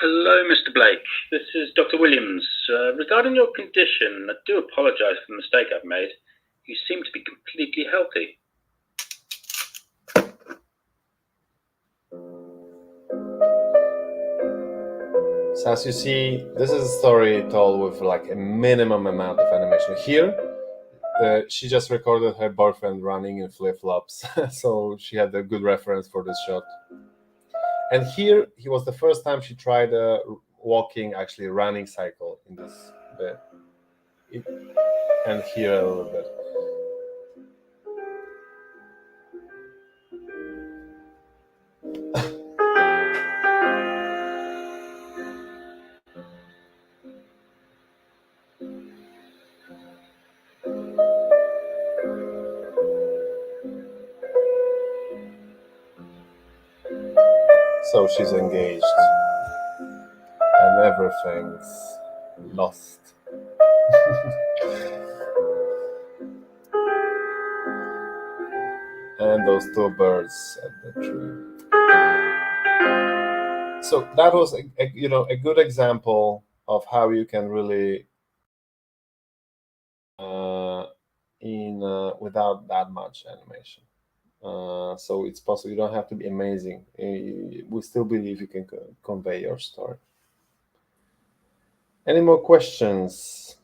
Hello, Mr. Blake. This is Dr. Williams. Regarding your condition, I do apologise for the mistake I've made. You seem to be completely healthy. So as you see, this is a story told with like a minimum amount of animation. Here, she just recorded her boyfriend running in flip-flops, so she had a good reference for this shot. And here, he was the first time she tried a walking, actually running cycle in this bit. And here a little bit. So she's engaged. And everything's lost. And those two birds at the tree. So that was a good example of how you can really without that much animation. So it's possible. You don't have to be amazing. We still believe you can convey your story. Any more questions?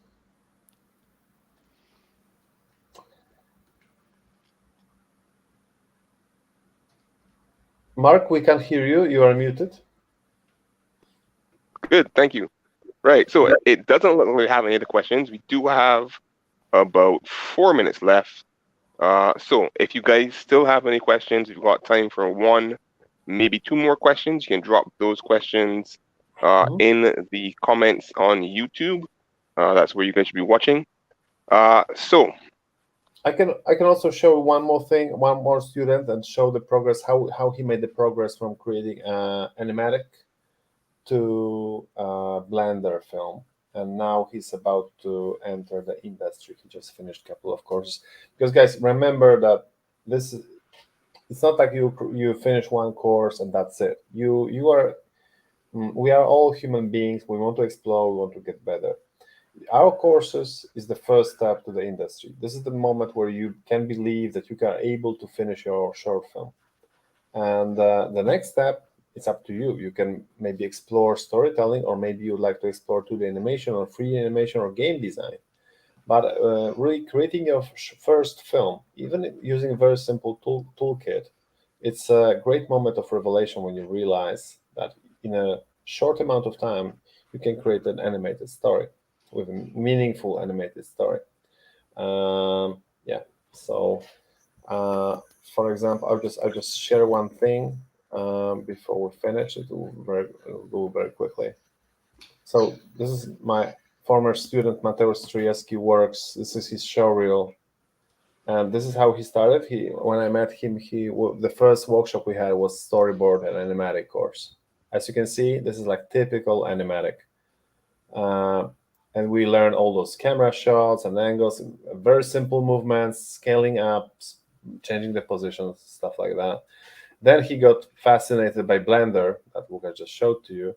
Mark, we can't hear you. You are muted. Good, thank you. Right, so it doesn't look like we have any other questions. We do have about 4 minutes left. So if you guys still have any questions, we've got time for one, maybe two more questions. You can drop those questions in the comments on YouTube. That's where you guys should be watching. So I can also show one more thing, one more student, and show the progress, how he made the progress from creating animatic to Blender film, and now he's about to enter the industry. He just finished a couple of courses. Because guys, remember that this it's not like you finish one course and that's it. You are we are all human beings. We want to explore. We want to get better. Our courses is the first step to the industry. This is the moment where you can believe that you are able to finish your short film. And the next step, it's up to you. You can maybe explore storytelling, or maybe you'd like to explore 2D animation or 3D animation or game design. But really creating your first film, even using a very simple toolkit, it's a great moment of revelation when you realize that in a short amount of time, you can create an animated story with a meaningful animated story. Yeah. So, for example, I'll just share one thing before we finish. It'll go very quickly. So this is my former student Mateusz Strojewski works. This is his showreel, and this is how he started. When I met him, the first workshop we had was storyboard and animatic course. As you can see, this is like typical animatic, uh, and we learned all those camera shots and angles, very simple movements, scaling up, changing the positions, stuff like that. Then he got fascinated by Blender, that Lukasz just showed to you,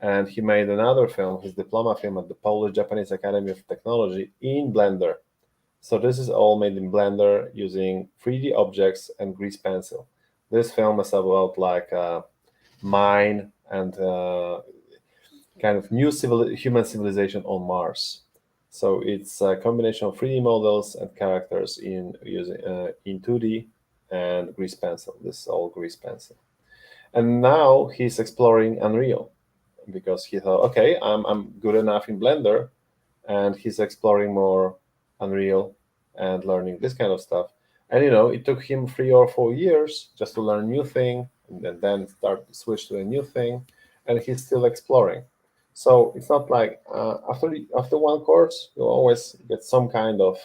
and he made another film, his diploma film at the Polish Japanese Academy of Technology in Blender. So this is all made in Blender using 3D objects and grease pencil. This film is about like mine and kind of new human civilization on Mars. So it's a combination of 3D models and characters in 2D and grease pencil. This is all grease pencil. And now he's exploring Unreal because he thought, okay, I'm good enough in Blender, and he's exploring more Unreal and learning this kind of stuff. And it took him 3 or 4 years just to learn new thing, and then start switch to a new thing, and he's still exploring. So it's not like after one course you'll always get some kind of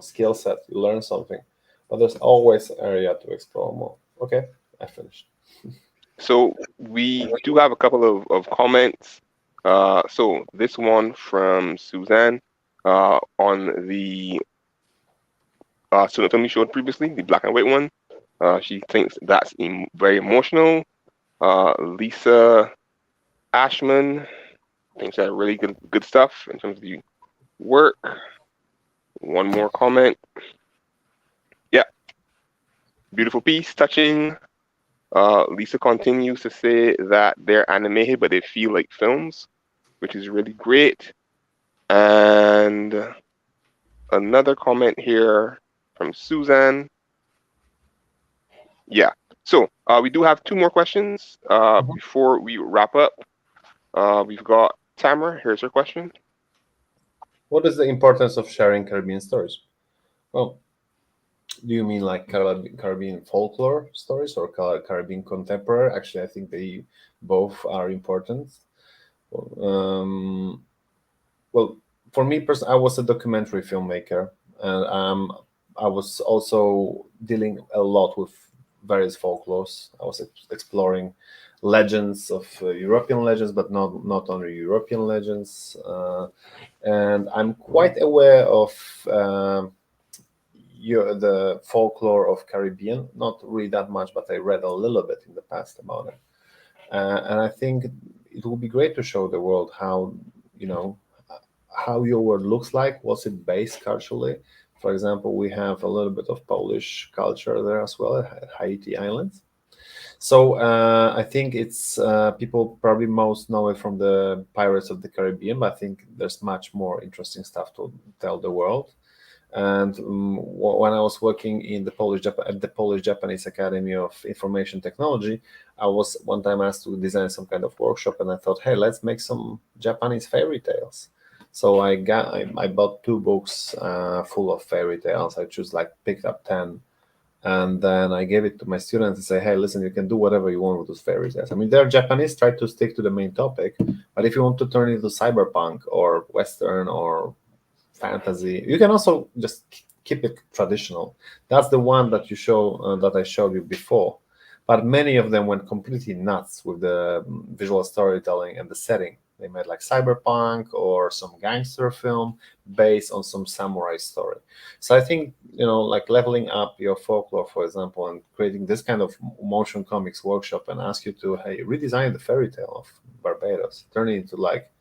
skill set. You learn something, but there's always area to explore more. Okay, I finished. So we do have a couple of comments. So this one from Suzanne on the student film you showed previously, the black and white one. She thinks that's very emotional. Lisa Ashman thinks that really good stuff in terms of the work. One more comment. Yeah, beautiful piece, touching. Lisa continues to say that they're animated, but they feel like films, which is really great. And another comment here from Suzanne. Yeah. So we do have two more questions before we wrap up. We've got Tamara. Here's her question. What is the importance of sharing Caribbean stories? Well, do you mean like Caribbean folklore stories or Caribbean contemporary? Actually, I think they both are important. Well, for me personally, I was a documentary filmmaker, and I was also dealing a lot with various folklores. I was exploring legends of European legends, but not only European legends. And I'm quite aware of the folklore of Caribbean. Not really that much, but I read a little bit in the past about it. And I think it will be great to show the world how how your world looks like. What's it based culturally? For example, we have a little bit of Polish culture there as well at Haiti Islands. So I think it's people probably most know it from the Pirates of the Caribbean, but I think there's much more interesting stuff to tell the world. And when I was working in the at the Polish Japanese Academy of Information Technology, I was one time asked to design some kind of workshop, and I thought, hey, let's make some Japanese fairy tales. So I bought 2 books full of fairy tales. I just like picked up 10, and then I gave it to my students and say, hey, listen, you can do whatever you want with those fairy tales. I mean, they're Japanese, try to stick to the main topic, but if you want to turn it into cyberpunk or Western or fantasy, you can also just keep it traditional. That's the one that you show that I showed you before. But many of them went completely nuts with the visual storytelling and the setting. They made like cyberpunk or some gangster film based on some samurai story. So I think, like leveling up your folklore, for example, and creating this kind of motion comics workshop and ask you to, hey, redesign the fairy tale of Barbados, turn it into like,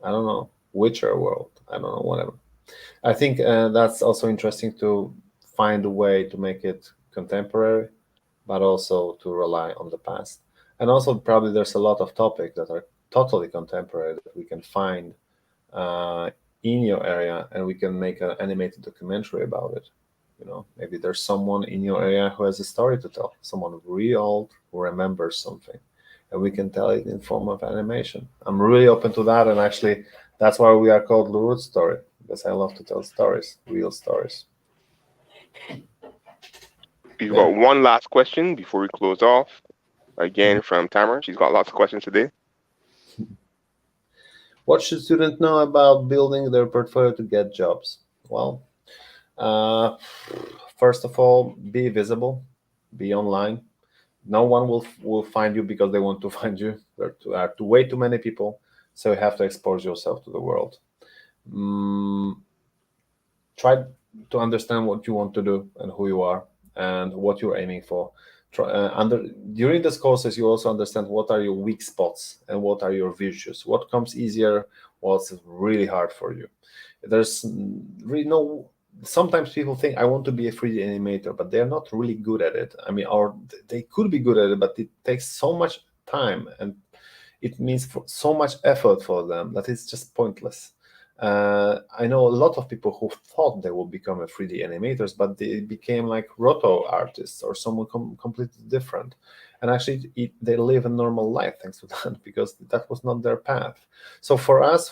I don't know, Witcher world. I don't know, whatever. I think that's also interesting to find a way to make it contemporary, but also to rely on the past. And also, probably there's a lot of topics that are totally contemporary that we can find uh, in your area, and we can make an animated documentary about it. Maybe there's someone in your area who has a story to tell, someone really old who remembers something, and we can tell it in form of animation. I'm really open to that, and actually, that's why we are called the Rootstory, because I love to tell stories, real stories. We've Yeah. got one last question before we close off. Again from Tamara. She's got lots of questions today. What should students know about building their portfolio to get jobs? Well, uh, first of all, be visible, be online. No one will find you because they want to find you. There are way too many people, so you have to expose yourself to the world. Mm, Try to understand what you want to do and who you are and what you're aiming for. During these courses, you also understand what are your weak spots and what are your virtues. What comes easier, what's really hard for you. There's really no. Sometimes people think I want to be a 3D animator, but they're not really good at it. I mean, or they could be good at it, but it takes so much time and it means so much effort for them that it's just pointless. I know a lot of people who thought they would become a 3D animators, but they became like roto artists or someone completely different. And actually, they live a normal life thanks to that because that was not their path. So for us,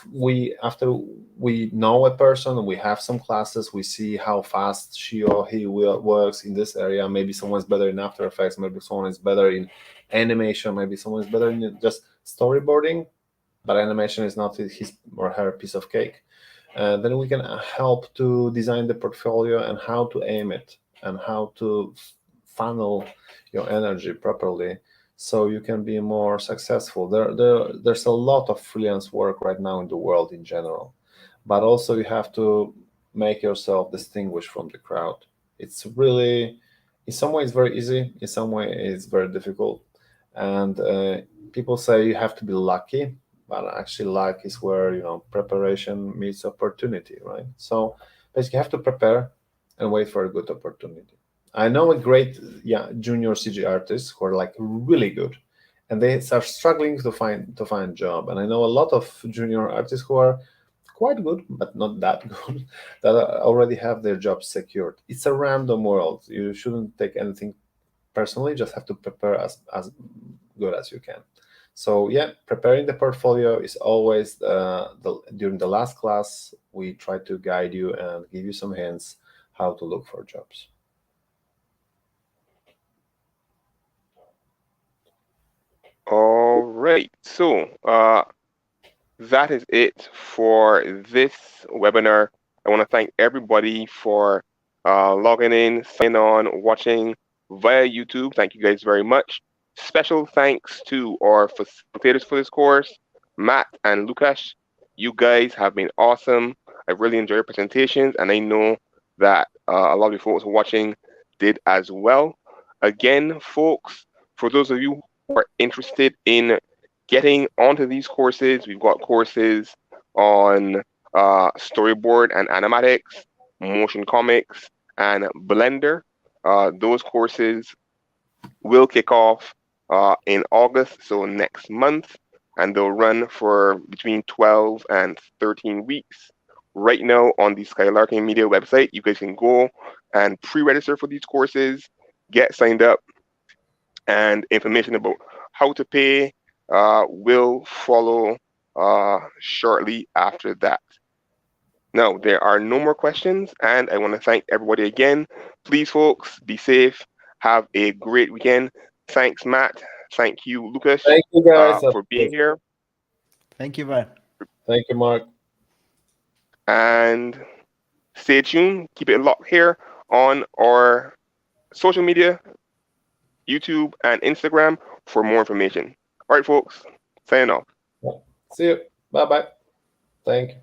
after we know a person, we have some classes, we see how fast she or he works in this area. Maybe someone's better in After Effects, maybe someone is better in animation, maybe someone is better in just storyboarding, but animation is not his or her piece of cake. Then we can help to design the portfolio and how to aim it and how to funnel your energy properly so you can be more successful. There's a lot of freelance work right now in the world in general, but also you have to make yourself distinguish from the crowd. It's really, in some ways, very easy. In some way, it's very difficult. And people say you have to be lucky, but actually luck is where preparation meets opportunity, right? So basically you have to prepare and wait for a good opportunity. I know a great junior CG artists who are like really good and they are struggling to find job, and I know a lot of junior artists who are quite good but not that good that already have their jobs secured. It's a random world. You shouldn't take anything personally, just have to prepare as good as you can. So yeah, preparing the portfolio is always during the last class we try to guide you and give you some hints how to look for jobs. All right. So that is it for this webinar. I want to thank everybody for logging in, signing on, watching via YouTube. Thank you guys very much. Special thanks to our facilitators for this course, Matt and Lukasz. You guys have been awesome. I really enjoyed your presentations, and I know that a lot of you folks watching did as well. Again, folks, for those of you who are interested in getting onto these courses, we've got courses on storyboard and animatics, motion comics, and Blender. Those courses will kick off in August, so next month, and they'll run for between 12 and 13 weeks. right now on the Skylarkin Media website. You guys can go and pre-register for these courses, get signed up, and information about how to pay will follow shortly after that. Now, there are no more questions, and I want to thank everybody again. Please, folks, be safe. Have a great weekend. Thanks, Matt. Thank you, Lukasz, Thank you, guys. for being here. Thank you, Var. Thank you, Mark. And stay tuned. Keep it locked here on our social media, YouTube and Instagram for more information. All right, folks. Signing off. See you. Bye-bye. Thank you.